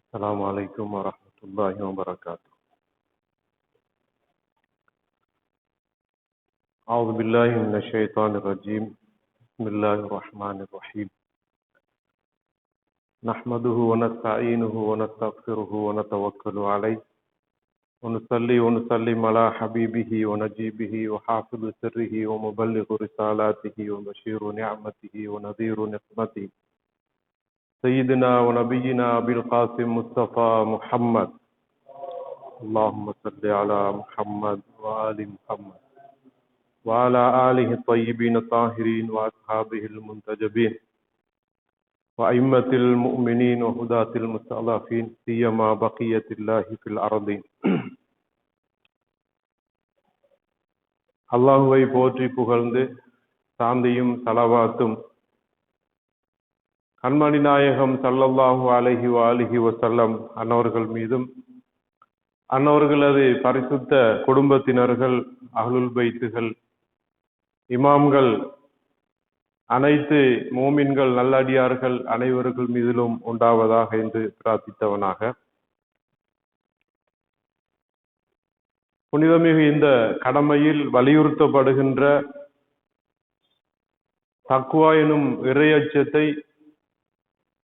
السلام عليكم ورحمة الله وبركاته. أعوذ بالله من الشيطان الرجيم. بسم الله الرحمن الرحيم. نحمده ونستعينه ونستغفره ونتوكل عليه ونصلي ونسلم على حبيبه ونجيبه وحافظ سره ومبلغ رسالاته وبشير نعمته ونذير نقمته سيدنا ونبينا أبي القاسم مصطفى محمد. اللهم صل على محمد وآل محمد وعلى آله الطيبين الطاهرين وأصحابه المنتجبين وأئمة المؤمنين وهداة المستضعفين سيما بقية الله في الأرضين. அல்லாஹுவை போற்றி புகழ்ந்து சாந்தியும் சலவாத்தும் கண்மணி நாயகம் ஸல்லல்லாஹு அலைஹி வஆலிஹி வஸல்லம் அன்னவர்கள் மீதும் அன்னவர்களது பரிசுத்த குடும்பத்தினர்கள், அஹ்லுல் பைத்துகள், இமாம்கள், அனைத்து மோமின்கள், நல்லடியார்கள் அனைவர்கள் மீதிலும் உண்டாவதாக என்று பிரார்த்தித்தவனாக, புனிதமிகு இந்த கடமையில் வலியுறுத்தப்படுகின்ற தக்வா எனும் இறையச்சத்தை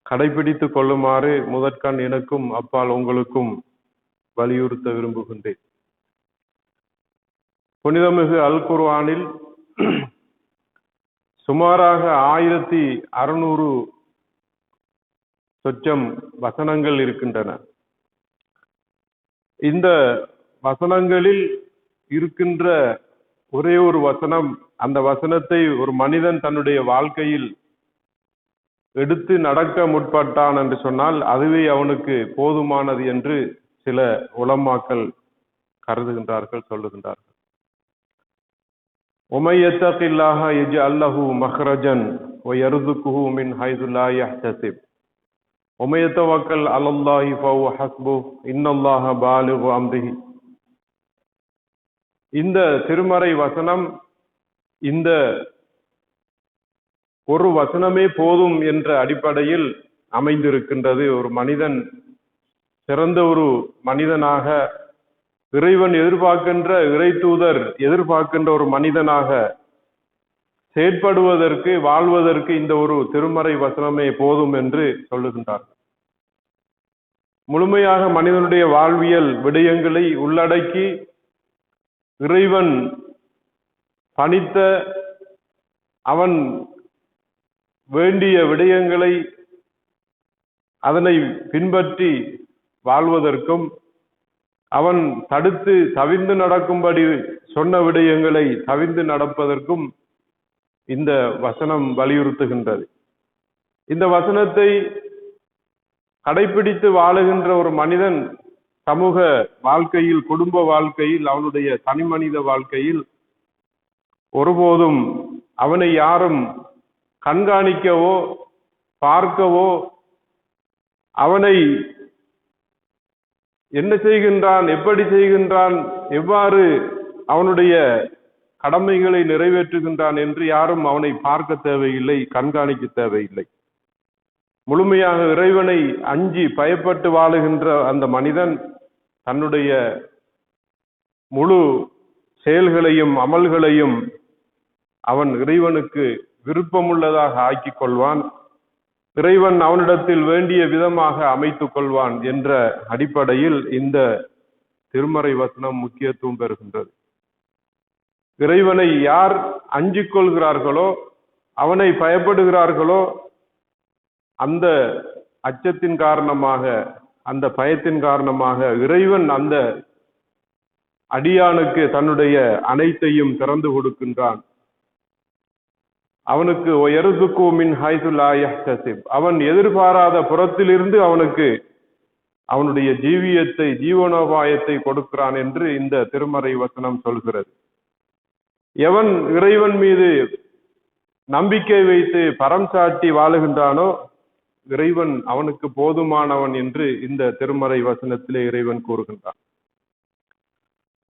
கடைபிடித்துக் கொள்ளுமாறு முதற்கண் எனக்கும் அப்பால் உங்களுக்கும் வலியுறுத்த விரும்புகின்றேன். புனிதமிகு அல் குர்ஆனில் சுமாராக 1600 சொச்சம் வசனங்கள் இருக்கின்றன. இந்த வசனங்களில் இருக்கின்ற ஒரே ஒரு வசனம், அந்த வசனத்தை ஒரு மனிதன் தன்னுடைய வாழ்க்கையில் எடுத்து நடக்க முற்பட்டான் என்று சொன்னால் அதுவே அவனுக்கு போதுமானது என்று சில உலமாக்கள் கருதுகின்றார்கள், சொல்லுகின்றார்கள். وَمَن يَتَّقِ اللَّهَ يَجْعَل لَّهُ مَخْرَجًا وَيَرْزُقْهُ مِنْ حَيْثُ لَا يَحْتَسِبُ وَمَن يَتَوَكَّلْ عَلَى اللَّهِ فَهُوَ حَسْبُهُ إِنَّ اللَّهَ بَالِغُ أَمْرِهِ. இந்த திருமறை வசனம் இந்த ஒரு வசனமே போதும் என்ற அடிப்படையில் அமைந்திருக்கின்றது. ஒரு மனிதன் சிறந்த ஒரு மனிதனாக, இறைவன் எதிர்பார்க்கின்ற, இறை தூதர் எதிர்பார்க்கின்ற ஒரு மனிதனாக செயற்படுவதற்கு, வாழ்வதற்கு இந்த ஒரு திருமறை வசனமே போதும் என்று சொல்லுகின்றார். முழுமையாக மனிதனுடைய வாழ்வியல் விடயங்களை உள்ளடக்கி இறைவன் பணித்த, அவன் வேண்டிய விடயங்களை அதனை பின்பற்றி வாழ்வதற்கும், அவன் தடுத்து தவிர்ந்து நடக்கும்படி சொன்ன விடயங்களை தவிர்ந்து நடப்பதற்கும் இந்த வசனம் வலியுறுத்துகின்றது. இந்த வசனத்தை கடைபிடித்து வாழுகின்ற ஒரு மனிதன் சமூக வாழ்க்கையில், குடும்ப வாழ்க்கையில், அவனுடைய தனிமனித வாழ்க்கையில் ஒருபோதும் அவனை யாரும் கண்காணிக்கவோ பார்க்கவோ, அவனை என்ன செய்கின்றான், எப்படி செய்கின்றான், எவ்வாறு அவனுடைய கடமைகளை நிறைவேற்றுகின்றான் என்று யாரும் அவனை பார்க்க தேவையில்லை, கண்காணிக்க தேவையில்லை. முழுமையாக இறைவனை அஞ்சி பயப்பட்டு வாழுகின்ற அந்த மனிதன் தன்னுடைய முழு செயல்களையும் அமல்களையும் அவன் இறைவனுக்கு விருப்பமுள்ளதாக ஆக்கிக் கொள்வான், இறைவன் அவனிடத்தில் வேண்டிய விதமாக அமைத்துக் கொள்வான் என்ற அடிப்படையில் இந்த திருமறை வசனம் முக்கியத்துவம் பெறுகின்றது. இறைவனை யார் அஞ்சிக் கொள்கிறார்களோ, அவனை பயப்படுகிறார்களோ, அந்த அச்சத்தின் காரணமாக, அந்த பயத்தின் காரணமாக இறைவன் அந்த அடியானுக்கு தன்னுடைய அனைத்தையும் திறந்து கொடுக்கின்றான். அவனுக்கு وَيَرْزُقُهُ مِنْ حَيْثُ لَا يَحْتَسِبُ, அவன் எதிர்பாராத புறத்திலிருந்து அவனுக்கு அவனுடைய ஜீவியத்தை, ஜீவனோபாயத்தை கொடுக்கிறான் என்று இந்த திருமறை வசனம் சொல்கிறது. எவன் இறைவன் மீது நம்பிக்கை வைத்து பரம் சாட்டி வாழுகின்றானோ இறைவன் அவனுக்கு போதுமானவன் என்று இந்த திருமறை வசனத்திலே இறைவன் கூறுகின்றான்.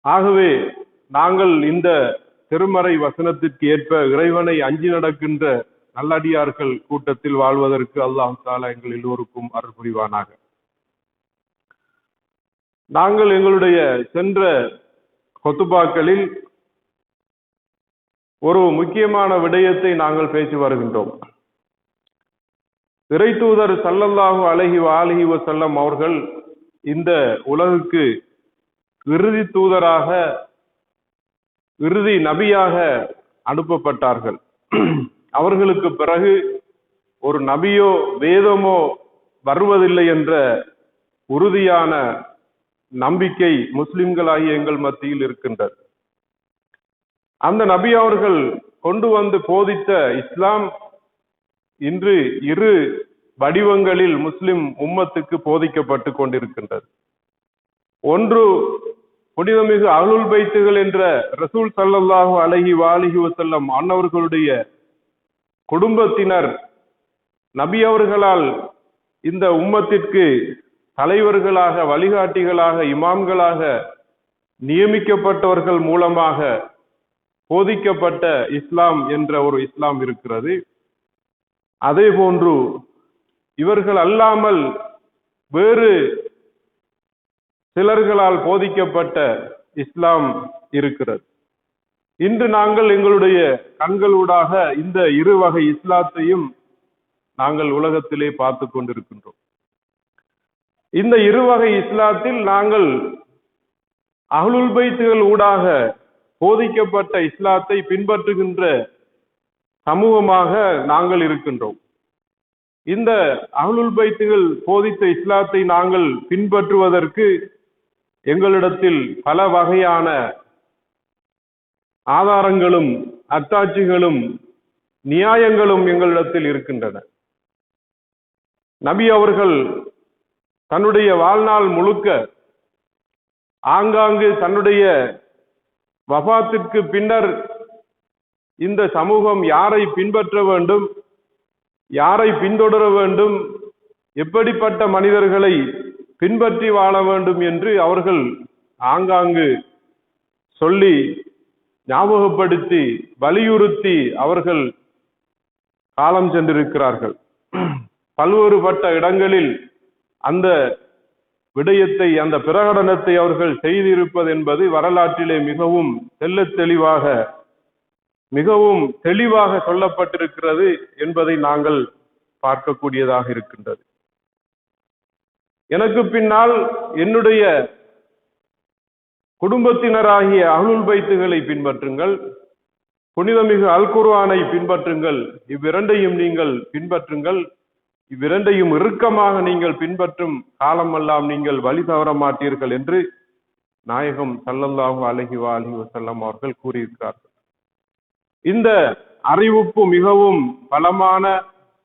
ஆகவே நாங்கள் இந்த திருமறை வசனத்திற்கு ஏற்ப இறைவனை அஞ்சி நடக்கின்ற நல்லடியார்கள் கூட்டத்தில் வாழ்வதற்கு அல்லாஹ் தஆலா எங்கள் எல்லோருக்கும் அருள் புரிவானாக. நாங்கள் எங்களுடைய சென்ற கொத்துபாக்களில் ஒரு முக்கியமான விடயத்தை நாங்கள் பேசி வருகின்றோம். இறை தூதர் ஸல்லல்லாஹு அலைஹி வஆலிஹி வஸல்லம் அவர்கள் இந்த உலகுக்கு இறுதி தூதராக, இறுதி நபியாக அனுப்பப்பட்டார்கள். அவர்களுக்கு பிறகு ஒரு நபியோ வேதமோ வருவதில்லை என்ற உறுதியான நம்பிக்கை முஸ்லிம்களாகிய எங்கள் மத்தியில் இருக்கின்றது. அந்த நபி அவர்கள் கொண்டு வந்து போதித்த இஸ்லாம் இன்று இரு வடிவங்களில் முஸ்லிம் உம்மத்துக்கு போதிக்கப்பட்டு கொண்டிருக்கின்றது. ஒன்று புனிதமிகு அஹ்லுல் பைத்துகள் என்ற ரசூல் ஸல்லல்லாஹு அலைஹி வஆலிஹி வஸல்லம் அன்னவர்களுடைய குடும்பத்தினர் நபி அவர்களால் இந்த உம்மத்திற்கு தலைவர்களாக, வழிகாட்டிகளாக, இமாம்களாக நியமிக்கப்பட்டவர்கள் மூலமாக போதிக்கப்பட்ட இஸ்லாம் என்ற ஒரு இஸ்லாம் இருக்கிறது. அதே போன்று இவர்கள் அல்லாமல் வேறு சிலர்களால் போதிக்கப்பட்ட இஸ்லாம் இருக்கிறது. இன்று நாங்கள் எங்களுடைய கண்களூடாக இந்த இரு வகை இஸ்லாத்தையும் நாங்கள் உலகத்திலே பார்த்து கொண்டிருக்கின்றோம். இந்த இரு வகை இஸ்லாத்தில் நாங்கள் அஹ்லுல் பைத்துகள் ஊடாக போதிக்கப்பட்ட இஸ்லாத்தை பின்பற்றுகின்ற சமூகமாக நாங்கள் இருக்கின்றோம். இந்த அஹ்லுல் பைத்துகள் போதித்த இஸ்லாத்தை நாங்கள் பின்பற்றுவதற்கு எங்களிடத்தில் பல வகையான ஆதாரங்களும் அத்தாட்சிகளும் நியாயங்களும் எங்களிடத்தில் இருக்கின்றன. நபி அவர்கள் தன்னுடைய வாழ்நாள் முழுக்க ஆங்காங்கு தன்னுடைய வஃபாத்திற்கு பின்னர் இந்த சமூகம் யாரை பின்பற்ற வேண்டும், யாரை பின்தொடர வேண்டும், எப்படிப்பட்ட மனிதர்களை பின்பற்றி வாழ வேண்டும் என்று அவர்கள் ஆங்காங்கு சொல்லி, ஞாபகப்படுத்தி, வலியுறுத்தி அவர்கள் காலம் சென்றிருக்கிறார்கள். பல்வேறுபட்ட இடங்களில் அந்த விடயத்தை, அந்த பிரகடனத்தை அவர்கள் செய்திருப்பது என்பது வரலாற்றிலே மிகவும் தெள்ளத் தெளிவாக, மிகவும் தெளிவாக சொல்லப்பட்டிருக்கிறது என்பதை நாங்கள் பார்க்கக்கூடியதாக இருக்கின்றது. எனக்கு பின்னால் என்னுடைய குடும்பத்தினராகிய அஹ்லுல் பைத்துகளை பின்பற்றுங்கள், புனிதமிகு அல் குர்ஆனை பின்பற்றுங்கள், இவ்விரண்டையும் நீங்கள் பின்பற்றுங்கள், இவ்விரண்டையும் இறுக்கமாக நீங்கள் பின்பற்றும் காலமெல்லாம் நீங்கள் வழி தவற மாட்டீர்கள் என்று நாயகம் ஸல்லல்லாஹு அலைஹி வஆலிஹி வஸல்லம் அவர்கள் கூறியிருக்கிறார்கள். இந்த அறிவிப்பு மிகவும் பலமான,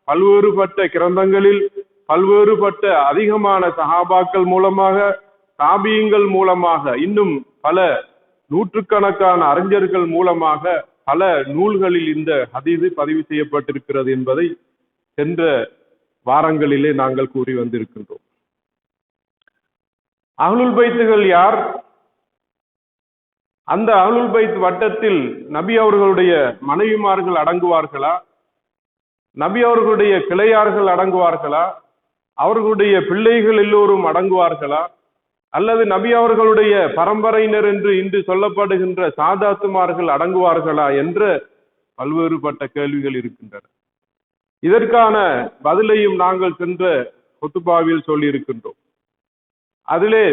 பல்வேறுபட்ட கிரந்தங்களில் பல்வேறுபட்ட அதிகமான சஹாபாக்கள் மூலமாக, தாபியீங்கள் மூலமாக, இன்னும் பல நூற்றுக்கணக்கான அறிஞர்கள் மூலமாக பல நூல்களில் இந்த ஹதீஸ் பதிவு செய்யப்பட்டிருக்கிறது என்பதை சென்ற வாரங்களிலே நாங்கள் கூறி வந்திருக்கின்றோம். அஹ்லுல் பைத்துகள் யார்? அந்த அஹ்லுல் பைத் வட்டத்தில் நபி அவர்களுடைய மனைவிமார்கள் அடங்குவார்களா? நபி அவர்களுடைய கிளையார்கள் அடங்குவார்களா? அவர்களுடைய பிள்ளைகள் எல்லோரும் அடங்குவார்களா? அல்லது நபி அவர்களுடைய பரம்பரையினர் என்று இன்று சொல்லப்படுகின்ற சாதாத்துமார்கள் அடங்குவார்களா என்ற பல்வேறுபட்ட கேள்விகள் இருக்கின்றன. இதற்கான பதிலையும் நாங்கள் சென்ற குத்துபாவில் சொல்லி இருக்கின்றோம். அதிலே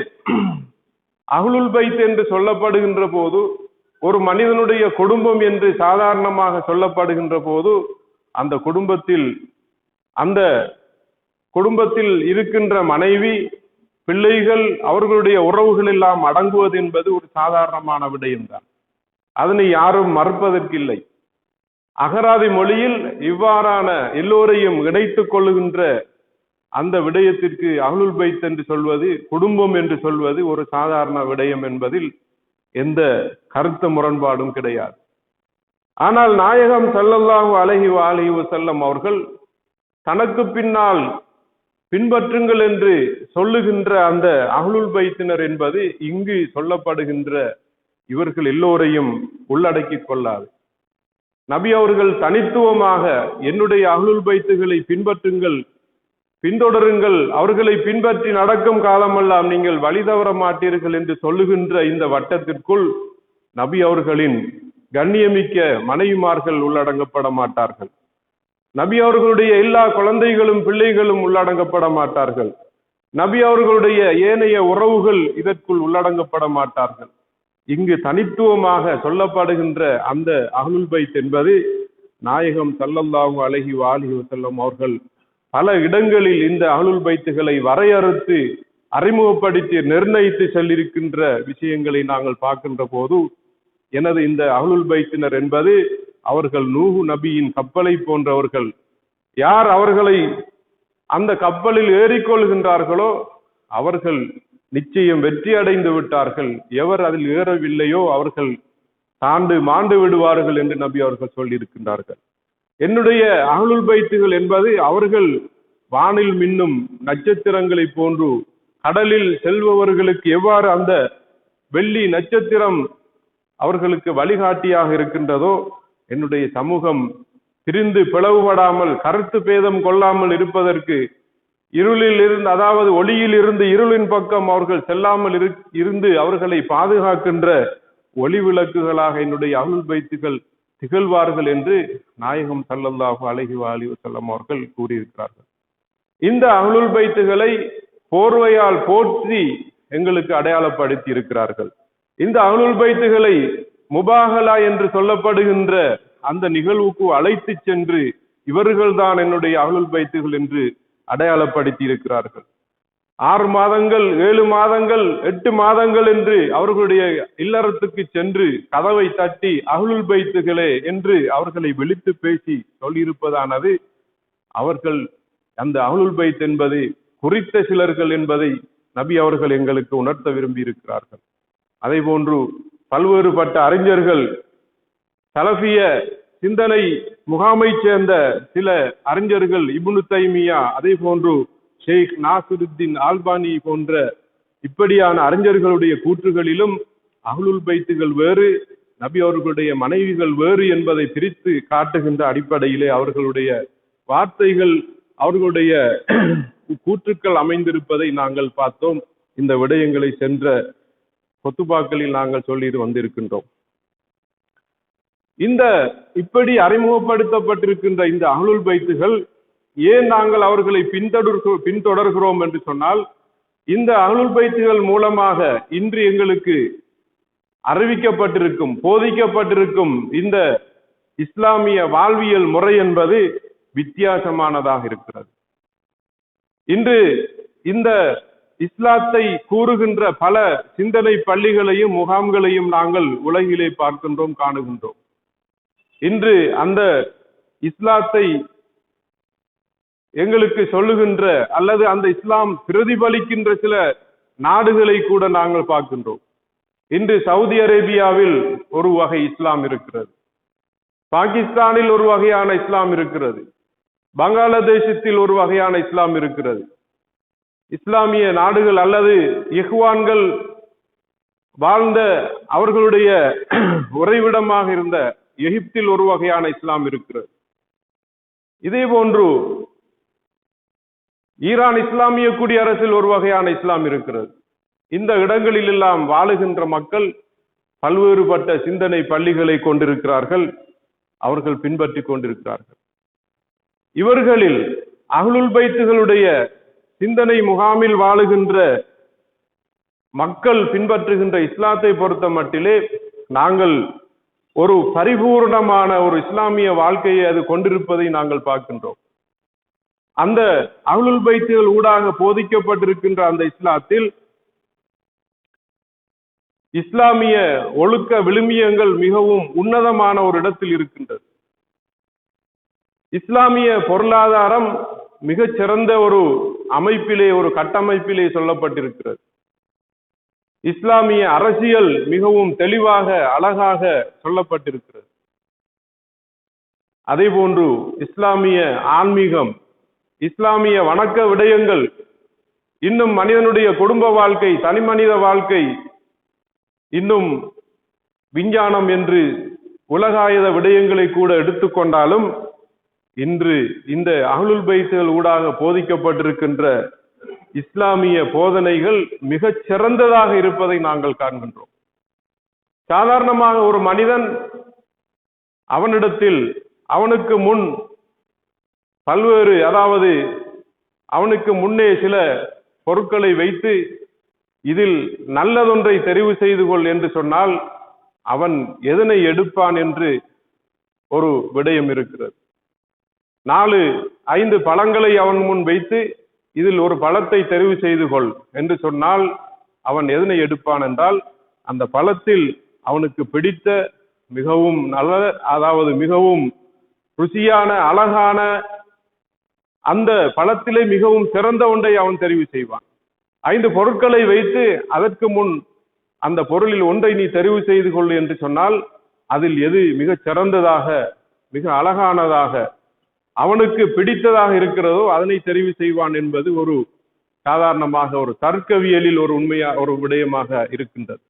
அஹ்லுல் பைத் என்று சொல்லப்படுகின்ற போது, ஒரு மனிதனுடைய குடும்பம் என்று சாதாரணமாக சொல்லப்படுகின்ற போது, அந்த குடும்பத்தில் இருக்கின்ற மனைவி, பிள்ளைகள், அவர்களுடைய உறவுகள் எல்லாம் அடங்குவது என்பது ஒரு சாதாரணமான விடயம்தான். அதனை யாரும் மறுப்பதற்கில்லை. அகராதி மொழியில் இவ்வாறான எல்லோரையும் இணைத்துக் கொள்ளுகின்ற அந்த விடயத்திற்கு அஹ்லுல் பைத் என்று சொல்வது, குடும்பம் என்று சொல்வது ஒரு சாதாரண விடயம் என்பதில் எந்த கருத்து முரண்பாடும் கிடையாது. ஆனால் நாயகம் ஸல்லல்லாஹு அலைஹி வஆலிஹி வஸல்லம் அவர்கள் தனக்கு பின்னால் பின்பற்றுங்கள் என்று சொல்லுகின்ற அந்த அஹ்லுல் பைத்தினர் என்பது இங்கு சொல்லப்படுகின்ற இவர்கள் எல்லோரையும் உள்ளடக்கிக் கொள்ளாது. நபி அவர்கள் தனித்துவமாக என்னுடைய அஹ்லுல் பைத்துகளை பின்பற்றுங்கள், பின்தொடருங்கள், அவர்களை பின்பற்றி நடக்கும் காலமெல்லாம் நீங்கள் வழி தவற மாட்டீர்கள் என்று சொல்லுகின்ற இந்த வட்டத்திற்குள் நபி அவர்களின் கண்ணியமிக்க மனைவிமார்கள் உள்ளடங்கப்பட மாட்டார்கள். நபி அவர்களுடைய எல்லா குழந்தைகளும் பிள்ளைகளும் உள்ளடங்கப்பட மாட்டார்கள். நபி அவர்களுடைய ஏனைய உறவுகள் இதற்குள் உள்ளடங்கப்பட மாட்டார்கள். இங்கு தனித்துவமாக சொல்லப்படுகின்ற அந்த அஹ்லுல் பைத் என்பது நாயகம் ஸல்லல்லாஹு அலைஹி வஸல்லம் அவர்கள் பல இடங்களில் இந்த அஹ்லுல் பைத்துகளை வரையறுத்து அறிமுகப்படுத்தி நிர்ணயித்து செல்லிருக்கின்ற விஷயங்களை நாங்கள் பார்க்கின்ற போது, எனது இந்த அஹ்லுல் பைத்தினர் என்பது அவர்கள் நூஹ் நபியின் கப்பலை போன்றவர்கள். யார் அவர்களை அந்த கப்பலில் ஏறிக்கொள்கின்றார்களோ அவர்கள் நிச்சயம் வெற்றி அடைந்து விட்டார்கள். எவர் அதில் ஏறவில்லையோ அவர்கள் மாண்டு விடுவார்கள் என்று நபி அவர்கள் சொல்லியிருக்கின்றார்கள். என்னுடைய அஹ்லுல் பைத்துகள் என்பது அவர்கள் வானில் மின்னும் நட்சத்திரங்களை போன்று கடலில் செல்பவர்களுக்கு எவ்வாறு அந்த வெள்ளி நட்சத்திரம் அவர்களுக்கு வழிகாட்டியாக இருக்கின்றதோ, என்னுடைய சமூகம் பிரிந்து பிளவுபடாமல் கருத்து பேதம் கொள்ளாமல் இருப்பதற்கு இருளில் இருந்து, அதாவது ஒளியில் இருந்து இருளின் பக்கம் அவர்கள் செல்லாமல் இருந்து அவர்களை பாதுகாக்கின்ற ஒளி விளக்குகளாக என்னுடைய அஹ்லுல் பைத்துகள் திகழ்வார்கள் என்று நாயகம் ஸல்லல்லாஹு அலைஹி வஸல்லம் அவர்கள் கூறியிருக்கிறார்கள். இந்த அஹ்லுல் பைத்துகளை போர்வையால் போற்றி எங்களுக்கு அடையாளப்படுத்தி இருக்கிறார்கள். இந்த அஹ்லுல் பைத்துகளை முபாஹலா என்று சொல்லப்படுகின்ற அந்த நிகழ்வுக்கு அழைத்து சென்று இவர்கள்தான் என்னுடைய அஹ்லுல் பைத்துகள் என்று அடையாளப்படுத்தி இருக்கிறார்கள். 6 மாதங்கள் 7 மாதங்கள் 8 மாதங்கள் என்று அவர்களுடைய இல்லறத்துக்கு சென்று கதவை தட்டி அஹ்லுல் பைத்துகளே என்று அவர்களை விழித்து பேசி சொல்லியிருப்பதானது அவர்கள் அந்த அஹ்லுல் பைத் என்பது குறித்த சிலர்கள் என்பதை நபி அவர்கள் எங்களுக்கு உணர்த்த விரும்பி இருக்கிறார்கள். அதே போன்று பல்வேறுபட்ட அறிஞர்கள், சலஃபிய சிந்தனை முகாமை சேர்ந்த சில அறிஞர்கள், இப்னு தைமியா, அதே போன்று ஷேக் நாசிருத்தீன் ஆல்பானி போன்ற இப்படியான அறிஞர்களுடைய கூற்றுகளிலும் அஹ்லுல் பைத்துகள் வேறு, நபி அவர்களுடைய மனைவிகள் வேறு என்பதை பிரித்து காட்டுகின்ற அடிப்படையிலே அவர்களுடைய வார்த்தைகள், அவர்களுடைய கூற்றுக்கள் அமைந்திருப்பதை நாங்கள் பார்த்தோம். இந்த விடயங்களை சென்ற கொத்துபாக்களில் நாங்கள் சொல்லி வந்திருக்கின்றோம். இந்த இப்படி அறிமுகப்படுத்தப்பட்டிருக்கின்ற இந்த அஹ்லுல் பைத்துகள் ஏன் நாங்கள் அவர்களை பின்தொடர்கிறோம் என்று சொன்னால், இந்த அஹ்லுல் பைத்துகள் மூலமாக இன்று எங்களுக்கு அறிவிக்கப்பட்டிருக்கும், போதிக்கப்பட்டிருக்கும் இந்த இஸ்லாமிய வாழ்வியல் முறை என்பது வித்தியாசமானதாக இருக்கிறது. இன்று இந்த இஸ்லாத்தை கூறுகின்ற பல சிந்தனை பள்ளிகளையும் முகாம்களையும் நாங்கள் உலகிலே பார்க்கின்றோம், காணுகின்றோம். இன்று அந்த இஸ்லாத்தை எங்களுக்கு சொல்லுகின்ற அல்லது அந்த இஸ்லாம் பிரதிபலிக்கின்ற சில நாடுகளை கூட நாங்கள் பார்க்கின்றோம். இன்று சவுதி அரேபியாவில் ஒரு வகை இஸ்லாம் இருக்கிறது, பாகிஸ்தானில் ஒரு வகையான இஸ்லாம் இருக்கிறது, பங்களாதேசத்தில் ஒரு வகையான இஸ்லாம் இருக்கிறது. இஸ்லாமிய நாடுகள் அல்லது இஹ்வான்கள் வாழ்ந்த அவர்களுடைய உறைவிடமாக இருந்த எகிப்தில் ஒரு வகையான இஸ்லாம் இருக்கிறது. இதே போன்று ஈரான் இஸ்லாமிய குடியரசில் ஒரு வகையான இஸ்லாம் இருக்கிறது. இந்த இடங்களில் எல்லாம் வாழுகின்ற மக்கள் பல்வேறுபட்ட சிந்தனை பள்ளிகளை கொண்டிருக்கிறார்கள், அவர்கள் பின்பற்றி கொண்டிருக்கிறார்கள். இவர்களில் அஹ்லுல் பைத்துகளுடைய சிந்தனை முகாமில் வாழுகின்ற மக்கள் பின்பற்றுகின்ற இஸ்லாத்தை பொறுத்த மட்டிலே நாங்கள் ஒரு பரிபூர்ணமான ஒரு இஸ்லாமிய வாழ்க்கையை அது கொண்டிருப்பதை நாங்கள் பார்க்கின்றோம். அந்த அஹ்லுல் பைத்துகள் ஊடாக போதிக்கப்பட்டிருக்கின்ற அந்த இஸ்லாத்தில் இஸ்லாமிய ஒழுக்க விழுமியங்கள் மிகவும் உன்னதமான ஒரு இடத்தில் இருக்கின்றது. இஸ்லாமிய பொருளாதாரம் மிகச் சிறந்த ஒரு அமைப்பிலே, ஒரு கட்டமைப்பிலே சொல்லப்பட்டிருக்கிறது. இஸ்லாமிய அரசியல் மிகவும் தெளிவாக அழகாக சொல்லப்பட்டிருக்கிறது. அதே போன்று இஸ்லாமிய ஆன்மீகம், இஸ்லாமிய வணக்க விடயங்கள், இன்னும் மனிதனுடைய குடும்ப வாழ்க்கை, தனி மனித வாழ்க்கை, இன்னும் விஞ்ஞானம் என்று உலகாயத விடயங்களை கூட எடுத்துக்கொண்டாலும் இன்று இந்த அஹ்லுல் பைத்துகள் ஊடாக போதிக்கப்பட்டிருக்கின்ற இஸ்லாமிய போதனைகள் மிகச் சிறந்ததாக இருப்பதை நாங்கள் காண்கின்றோம். சாதாரணமாக ஒரு மனிதன் அவனிடத்தில் அவனுக்கு முன் பல்வேறு, அதாவது அவனுக்கு முன்னே சில பொருட்களை வைத்து இதில் நல்லதொன்றை தெரிவு செய்து கொள் என்று சொன்னால் அவன் எதனை எடுப்பான் என்று ஒரு விடயம் இருக்கிறது. 4-5 பழங்களை அவன் முன் வைத்து இதில் ஒரு பழத்தை தெரிவு செய்து கொள் என்று சொன்னால் அவன் எதனை எடுப்பான் என்றால் அந்த பழத்தில் அவனுக்கு பிடித்த மிகவும் நல்ல, அதாவது மிகவும் ருசியான அழகான அந்த பழத்திலே மிகவும் சிறந்த ஒன்றை அவன் தெரிவு செய்வான். 5 பொருட்களை வைத்து அதற்கு முன் அந்த பொருளில் ஒன்றை நீ தெரிவு செய்து கொள் என்று சொன்னால் அதில் எது மிக சிறந்ததாக மிக அழகானதாக அவனுக்கு பிடித்ததாக இருக்கிறதோ அதனை தெரிவு செய்வான் என்பது ஒரு சாதாரணமாக ஒரு தர்க்கவியலில் ஒரு ஒரு விடயமாக இருக்கின்றது.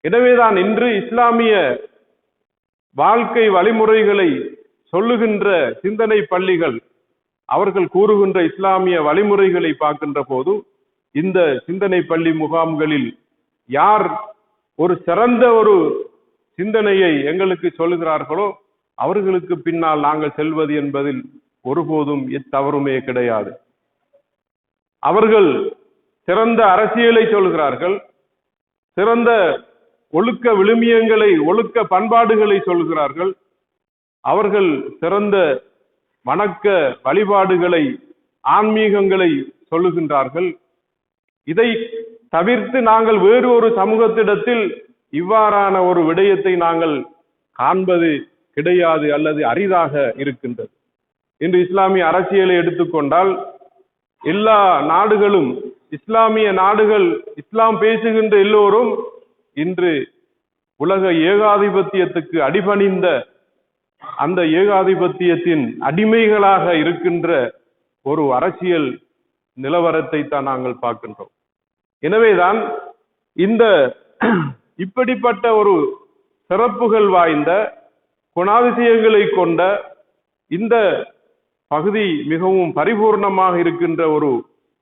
எனவேதான் இன்று இஸ்லாமிய வாழ்க்கை வழிமுறைகளை சொல்லுகின்ற சிந்தனை பள்ளிகள் அவர்கள் கூறுகின்ற இஸ்லாமிய வழிமுறைகளை பார்க்கின்ற போது இந்த சிந்தனை பள்ளி முகாம்களில் யார் ஒரு சிறந்த ஒரு சிந்தனையை எங்களுக்கு சொல்லுகிறார்களோ அவர்களுக்கு பின்னால் நாங்கள் செல்வது என்பதில் ஒருபோதும் எத்தவறுமே கிடையாது. அவர்கள் சிறந்த அரசியலை சொல்கிறார்கள், சிறந்த ஒழுக்க விழுமியங்களை, ஒழுக்க பண்பாடுகளை சொல்கிறார்கள், அவர்கள் சிறந்த வணக்க வழிபாடுகளை, ஆன்மீகங்களை சொல்லுகின்றார்கள். இதை தவிர்த்து நாங்கள் வேறு ஒரு சமூகத்திடத்தில் இவ்வாறான ஒரு விடயத்தை நாங்கள் காண்பது கிடையாது அல்லது அரிதாக இருக்கின்றது. இன்று இஸ்லாமிய அரசியலை எடுத்துக்கொண்டால் எல்லா நாடுகளும், இஸ்லாமிய நாடுகள், இஸ்லாம் பேசுகின்ற எல்லோரும் இன்று உலக ஏகாதிபத்தியத்துக்கு அடிபணிந்த அந்த ஏகாதிபத்தியத்தின் அடிமைகளாக இருக்கின்ற ஒரு அரசியல் நிலவரத்தை தான் நாங்கள் பார்க்கின்றோம். எனவேதான் இந்த இப்படிப்பட்ட ஒரு சிறப்புகள் வாய்ந்த குணாதிசயங்களை கொண்ட இந்த பகுதி மிகவும் பரிபூர்ணமாக இருக்கின்ற ஒரு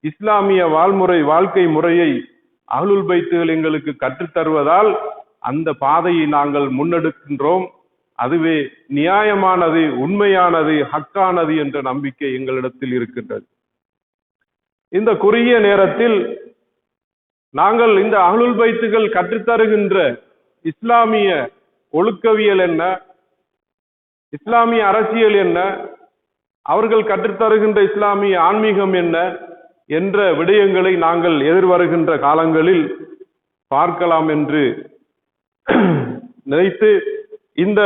இஸ்லாமிய வாழ்க்கை முறையை அஹ்லுல் பைத்துகள் எங்களுக்கு கற்றுத்தருவதால் அந்த பாதையை நாங்கள் முன்னெடுக்கின்றோம். அதுவே நியாயமானது, உண்மையானது, ஹக்கானது என்ற நம்பிக்கை எங்களிடத்தில் இருக்கின்றது. இந்த குறுகிய நேரத்தில் நாங்கள் இந்த அஹ்லுல் பைத்துகள் கற்றுத்தருகின்ற இஸ்லாமிய ஒழுக்கவியல் என்ன, இஸ்லாமிய அரசியல் என்ன, அவர்கள் கற்றுத்தருகின்ற இஸ்லாமிய ஆன்மீகம் என்ன என்ற விடயங்களை நாங்கள் எதிர்வருகின்ற காலங்களில் பார்க்கலாம் என்று நினைத்து இந்த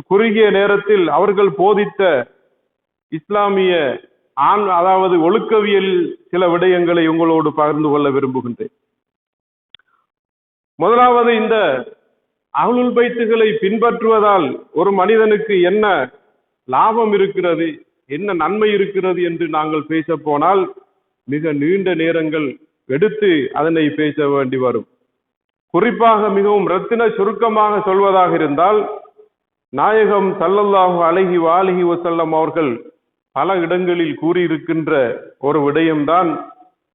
குறுகிய நேரத்தில் அவர்கள் போதித்த இஸ்லாமிய அதாவது ஒழுக்கவியல் சில விடயங்களை உங்களோடு பகிர்ந்து கொள்ள விரும்புகின்றேன். முதலாவது, இந்த அஹ்லுல் பைத்துகளை பின்பற்றுவதால் ஒரு மனிதனுக்கு என்ன லாபம் இருக்கிறது, என்ன நன்மை இருக்கிறது என்று நாங்கள் பேச போனால் மிக நீண்ட நேரங்கள் எடுத்து அதனை பேச வேண்டி வரும். குறிப்பாக மிகவும் ரத்தின சுருக்கமாக சொல்வதாக இருந்தால், நாயகம் ஸல்லல்லாஹு அலைஹி வஆலிஹி வஸல்லம் அவர்கள் பல இடங்களில் கூறியிருக்கின்ற ஒரு விடயம்தான்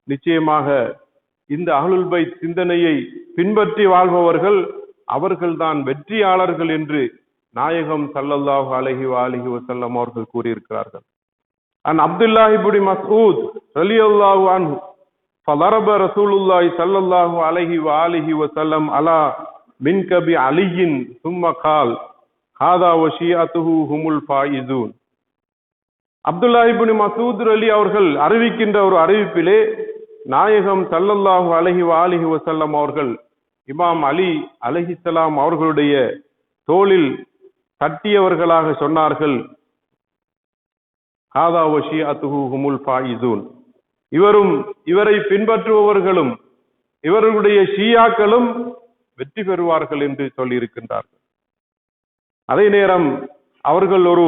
நிச்சயமாக இந்த அஹ்லுல் பைத் சிந்தனையை பின்பற்றி வாழ்பவர்கள் அவர்கள்தான் வெற்றியாளர்கள் என்று நாயகம் ஸல்லல்லாஹு அலைஹி வஆலிஹி வஸல்லம் அவர்கள் கூறியிருக்கிறார்கள். அன் அப்துல்லாஹ் இப்னு மஸ்ஊத் ரலியல்லாஹு அன்ஹு ஃபதரப ரசூலுல்லாஹி ஸல்லல்லாஹு அலைஹி வஆலிஹி வஸல்லம் அலா மின்கபி அலியின் சும்ம கால் ஹாதா வஷியத்துஹு ஹுமுல் ஃபாயிசூன். அப்துல்லாஹ் இப்னு மஸ்ஊத் ரலி அவர்கள் அறிவிக்கின்ற ஒரு அறிவிப்பிலே நாயகம் ஸல்லல்லாஹு அலைஹி வஆலிஹி வஸல்லம் அவர்கள் இமாம் அலி அலைஹிஸ்ஸலாம் அவர்களுடைய தோளில் தட்டியவர்களாக சொன்னார்கள், ஹாதா வஷியத்துஹு ஹுமுல் ஃபாயிசூன், இவரும் இவரை பின்பற்றுபவர்களும் இவர்களுடைய ஷியாக்களும் வெற்றி பெறுவார்கள் என்று சொல்லியிருக்கின்றார்கள். அதே நேரம் அவர்கள் ஒரு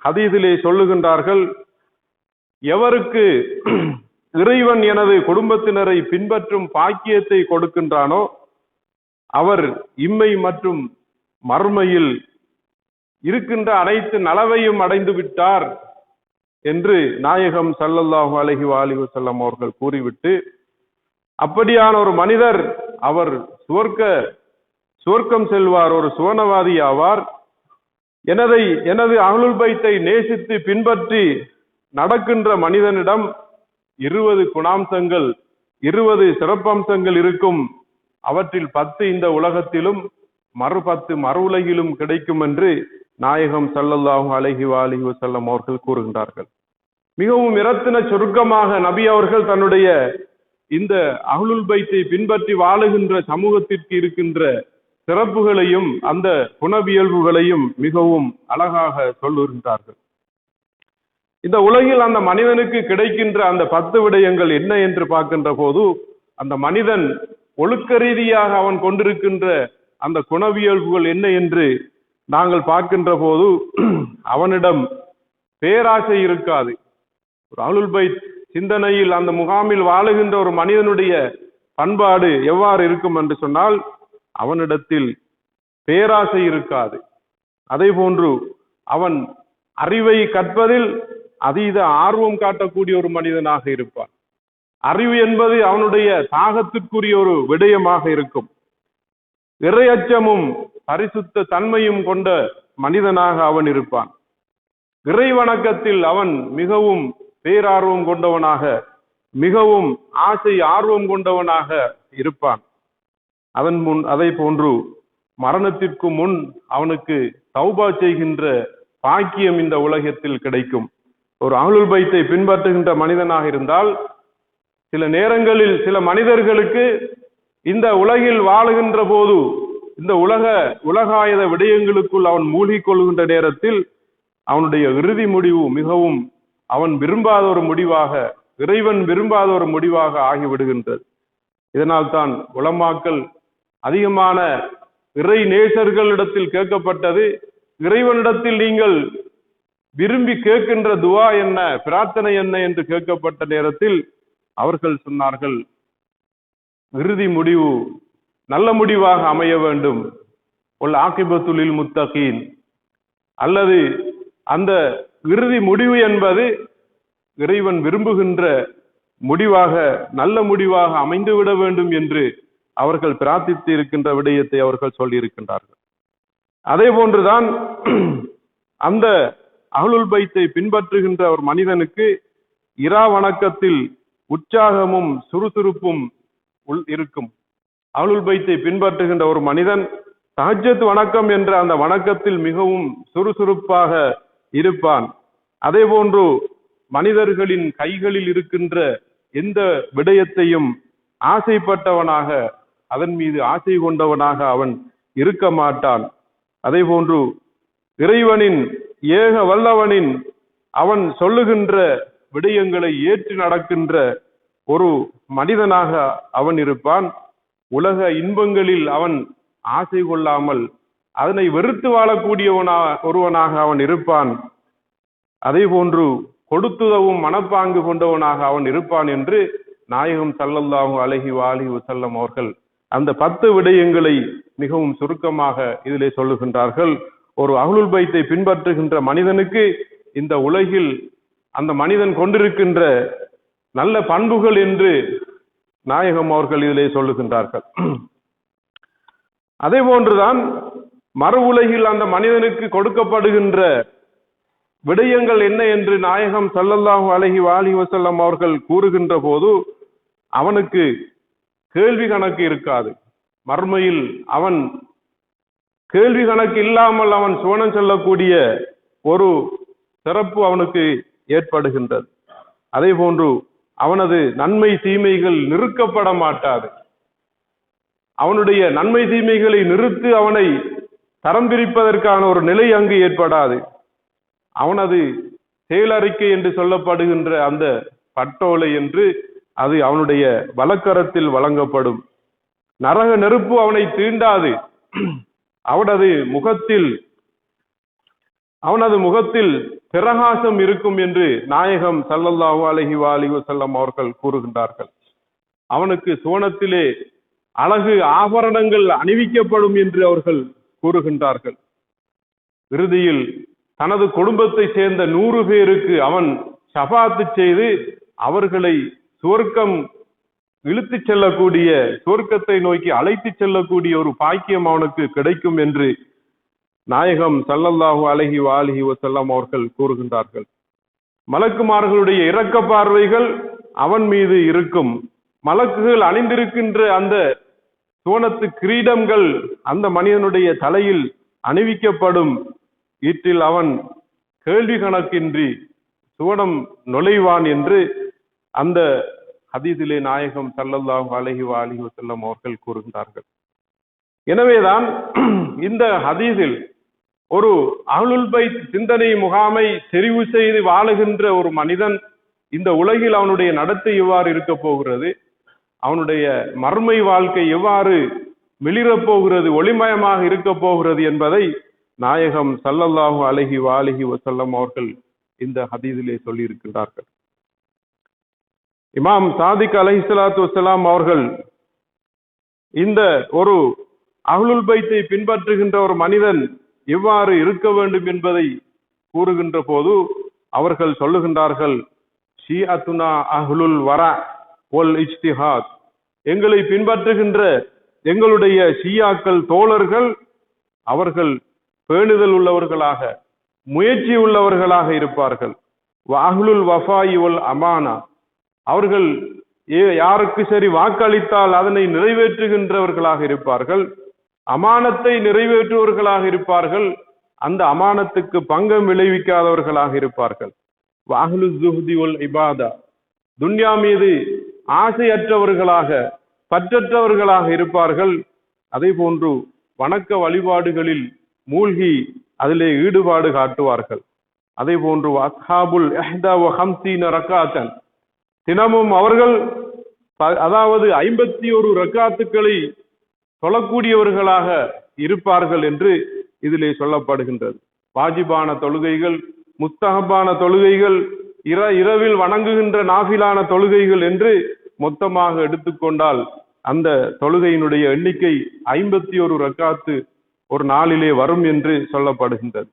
ஹதீஸிலே சொல்லுகின்றார்கள், எவருக்கு இறைவன் எனது குடும்பத்தினரை பின்பற்றும் பாக்கியத்தை கொடுக்கின்றானோ அவர் இம்மை மற்றும் மறுமையில் இருக்கின்ற அனைத்து நலவையும் அடைந்து விட்டார் என்று நாயகம் ஸல்லல்லாஹு அலைஹி வஸல்லம் அவர்கள் கூறிவிட்டு, அப்படியான ஒரு மனிதர் அவர் சுவர்க்கம் செல்வார், ஒரு சுவனவாதி ஆவார். எனது அஹ்லுல் பைத்தை நேசித்து பின்பற்றி நடக்கின்ற மனிதனிடம் 20 குணாம்சங்கள், 20 சிறப்பம்சங்கள் இருக்கும். அவற்றில் 10 இந்த உலகத்திலும் 10 மறு உலகிலும் கிடைக்கும் என்று நாயகம் ஸல்லல்லாஹு அலைஹி வஸல்லம் அவர்கள் கூறுகின்றார்கள். மிகவும் இரத்தின சுருக்கமாக நபி அவர்கள் தன்னுடைய இந்த அஹ்லுல் பைத்தை பின்பற்றி வாழுகின்ற சமூகத்திற்கு இருக்கின்ற சிறப்புகளையும் அந்த குணவியல்புகளையும் மிகவும் அழகாக சொல்லுகின்றார்கள். இந்த உலகில் அந்த மனிதனுக்கு கிடைக்கின்ற அந்த 10 விடயங்கள் என்ன என்று பார்க்கின்ற போது, அந்த மனிதன் ஒழுக்க ரீதியாக அவன் கொண்டிருக்கின்ற அந்த குணவியல்புகள் என்ன என்று நாங்கள் பார்க்கின்ற போது, அவனிடம் பேராசை இருக்காது. ஒரு அஹ்லுல் பைத் சிந்தனையில் அந்த முகாமில் வாழுகின்ற ஒரு மனிதனுடைய பண்பாடு எவ்வாறு இருக்கும் என்று சொன்னால், அவனிடத்தில் பேராசை இருக்காது. அதே போன்று அவன் அறிவை கற்பதில் அதீத ஆர்வம் காட்டக்கூடிய ஒரு மனிதனாக இருப்பான். அறிவு என்பது அவனுடைய தாகத்திற்குரிய ஒரு விடயமாக இருக்கும். இறையச்சமும் பரிசுத்த தன்மையும் கொண்ட மனிதனாக அவன் இருப்பான். இறை வணக்கத்தில் அவன் மிகவும் பேரார்வம் கொண்டவனாக, மிகவும் ஆர்வம் கொண்டவனாக இருப்பான். அதை போன்று மரணத்திற்கு முன் அவனுக்கு தௌபா செய்கின்ற பாக்கியம் இந்த உலகத்தில் கிடைக்கும். ஒரு அஹ்லுல் பைத்தை பின்பற்றுகின்ற மனிதனாக இருந்தால், சில நேரங்களில் சில மனிதர்களுக்கு இந்த உலகில் வாழுகின்ற போது இந்த உலகாயத விடயங்களுக்குள் அவன் மூழ்கிக் கொள்கின்ற நேரத்தில் அவனுடைய இறுதி முடிவு மிகவும் அவன் விரும்பாத ஒரு முடிவாக, இறைவன் விரும்பாத ஒரு முடிவாக ஆகிவிடுகின்றது. இதனால் தான் உலமாக்கள் அதிகமான இறை நேசர்களிடத்தில் கேட்கப்பட்டது, இறைவனிடத்தில் நீங்கள் விரும்பி கேட்கின்ற துவா என்ன, பிரார்த்தனை என்ன என்று கேட்கப்பட்ட நேரத்தில் அவர்கள் சொன்னார்கள், இறுதி முடிவு நல்ல முடிவாக அமைய வேண்டும், ஒல் ஆகிபத்துலில் முத்தகீன், அல்லது அந்த இறுதி முடிவு என்பது இறைவன் விரும்புகின்ற முடிவாக, நல்ல முடிவாக அமைந்துவிட வேண்டும் என்று அவர்கள் பிரார்த்தித்து இருக்கின்ற விடயத்தை அவர்கள் சொல்லி இருக்கின்றார்கள். அதே போன்றுதான் அந்த அஹ்லுல் பைத்தை பின்பற்றுகின்ற ஒரு மனிதனுக்கு இரா வணக்கத்தில் உற்சாகமும் சுறுசுறுப்பும் இருக்கும். அஹ்லுல் பைத்தை பின்பற்றுகின்ற ஒரு மனிதன் தஹஜ்ஜத் வணக்கம் என்ற அந்த வணக்கத்தில் மிகவும் சுறுசுறுப்பாக இருப்பான். அதே போன்று மனிதர்களின் கைகளில் இருக்கின்ற எந்த விடயத்தையும் ஆசைப்பட்டவனாக, அதன் மீது ஆசை கொண்டவனாக அவன் இருக்க மாட்டான். அதே போன்று இறைவனின் ஏக வல்லவனின் அவன் சொல்லுகின்ற விடயங்களை ஏற்று நடக்கின்ற ஒரு மனிதனாக அவன் இருப்பான். உலக இன்பங்களில் அவன் ஆசை கொள்ளாமல் அதனை வெறுத்து வாழக்கூடிய ஒருவனாக அவன் இருப்பான். அதே போன்று கொடுத்துதவும் மனப்பாங்கு கொண்டவனாக அவன் இருப்பான் என்று நாயகம் ஸல்லல்லாஹு அலைஹி வஸல்லம் அவர்கள் அந்த 10 விடயங்களை மிகவும் சுருக்கமாக இதிலே சொல்லுகின்றார்கள். ஒரு அஹ்லுல் பைத்தை பின்பற்றுகின்ற மனிதனுக்கு இந்த உலகில் அந்த மனிதன் கொண்டிருக்கின்ற நல்ல பண்புகள் என்று நாயகம் அவர்கள் இதிலே சொல்லுகின்றார்கள். அதே போன்றுதான் மறு உலகில் அந்த மனிதனுக்கு கொடுக்கப்படுகின்ற விடயங்கள் என்ன என்று நாயகம் ஸல்லல்லாஹு அலைஹி வஸல்லம் அவர்கள் கூறுகின்ற போது, அவனுக்கு கேள்வி கணக்கு இருக்காது. மர்மையில் அவன் கேள்வி கணக்கு இல்லாமல் அவன் சுவனம் செல்லக்கூடிய ஒரு சிறப்பு அவனுக்கு ஏற்படுகின்றது. அதே போன்று அவனது நன்மை தீமைகள் நிறுக்கப்பட மாட்டாது. அவனுடைய நன்மை தீமைகளை நிறுத்து அவனை தரம் பிரிப்பதற்கான ஒரு நிலை அங்கு ஏற்படாது. அவனது செயலறிக்கை என்று சொல்லப்படுகின்ற அந்த பட்டோலை என்று அது அவனுடைய வலக்கரத்தில் வழங்கப்படும். நரக நெருப்பு அவனை தீண்டாது. அவனது முகத்தில் பிரகாசம் இருக்கும் என்று நாயகம் ஸல்லல்லாஹு அலைஹி வஸல்லம் அவர்கள் கூறுகின்றார்கள். அவனுக்கு சுவனத்திலே அழகு ஆபரணங்கள் அணிவிக்கப்படும் என்று அவர்கள் கூறுகின்றார்கள். இறுதியில் தனது குடும்பத்தை சேர்ந்த 100 பேருக்கு அவன் ஷஃபாத்து செய்து அவர்களை சுவர்க்கம் இழுத்துச் செல்லக்கூடிய, சுவர்க்கத்தை நோக்கி அழைத்துச் செல்லக்கூடிய ஒரு பாக்கியம் அவனுக்கு கிடைக்கும் என்று நாயகம் ஸல்லல்லாஹு அலைஹி வஆலிஹி வஸல்லம் அவர்கள் கூறுகின்றார்கள். மலக்குமார்களுடைய இரக்க பார்வைகள் அவன் மீது இருக்கும். மலக்குகள் அணிந்திருக்கின்ற அந்த சுவனத்து கிரீடங்கள் அந்த மனிதனுடைய தலையில் அணிவிக்கப்படும். வீட்டில் அவன் கேள்வி கணக்கின்றி சுவனம் நுழைவான் என்று அந்த ஹதீஸிலே நாயகம் ஸல்லல்லாஹு அலைஹி வஆலிஹி வஸல்லம் அவர்கள் கூறுகின்றார்கள். எனவேதான் இந்த ஹதீஸில் ஒரு அஹ்லுல் பைத் சிந்தனை முகாமை தெரிவு செய்து வாழுகின்ற ஒரு மனிதன் இந்த உலகில் அவனுடைய நடத்தை எவ்வாறு இருக்க போகிறது, அவனுடைய மறுமை வாழ்க்கை எவ்வாறு மிளிரப் போகிறது, ஒளிமயமாக இருக்க போகிறது என்பதை நாயகம் ஸல்லல்லாஹு அலைஹி வஆலிஹி வஸல்லம் அவர்கள் இந்த ஹதீஸிலே சொல்லி இருக்கின்றார்கள். இமாம் சாதிக் அலைஹிஸ்ஸலாத்து வஸ்ஸலாம் அவர்கள் இந்த ஒரு அஹ்லுல் பைத்தை பின்பற்றுகின்ற ஒரு மனிதன் எவ்வாறு இருக்க வேண்டும் என்பதை கூறுகின்ற போது அவர்கள் சொல்லுகின்றார்கள், ஷிஅத்துனா அஹ்லுல் வரா வல் இஜ்திஹாத், எங்களை பின்பற்றுகின்ற எங்களுடைய ஷியாக்கள் தோழர்கள் அவர்கள் பேணுதல் உள்ளவர்களாக, முயற்சி உள்ளவர்களாக இருப்பார்கள். அஹ்லுல் வஃபாஇ வல் அமானா, அவர்கள் யாருக்கு சரி வாக்களித்தால் அதனை நிறைவேற்றுகின்றவர்களாக இருப்பார்கள். அமானத்தை நிறைவேற்றுவர்களாக இருப்பார்கள். அந்த அமானத்துக்கு பங்கம் விளைவிக்காதவர்களாக இருப்பார்கள். அஹ்லு ஸுஹ்தி வல் இபாதா, துன்யா மீது ஆசையற்றவர்களாக, பற்றற்றவர்களாக இருப்பார்கள். அதே போன்று வணக்க வழிபாடுகளில் மூழ்கி அதிலே ஈடுபாடு காட்டுவார்கள். அதே போன்று அஸ்ஹாபுல் இஹ்தா வ ஹம்ஸீன ரக்காத்தன், தினமும் அவர்கள் அதாவது 51 ரக்காத்துக்களை தொழக்கூடியவர்களாக இருப்பார்கள் என்று இதிலே சொல்லப்படுகின்றது. வாஜிபான தொழுகைகள், முஸ்தஹபான தொழுகைகள், இரவில் வணங்குகின்ற நாஃபிலான தொழுகைகள் என்று மொத்தமாக எடுத்துக்கொண்டால் அந்த தொழுகையினுடைய எண்ணிக்கை 51 ரக்காத்து ஒரு நாளிலே வரும் என்று சொல்லப்படுகின்றது.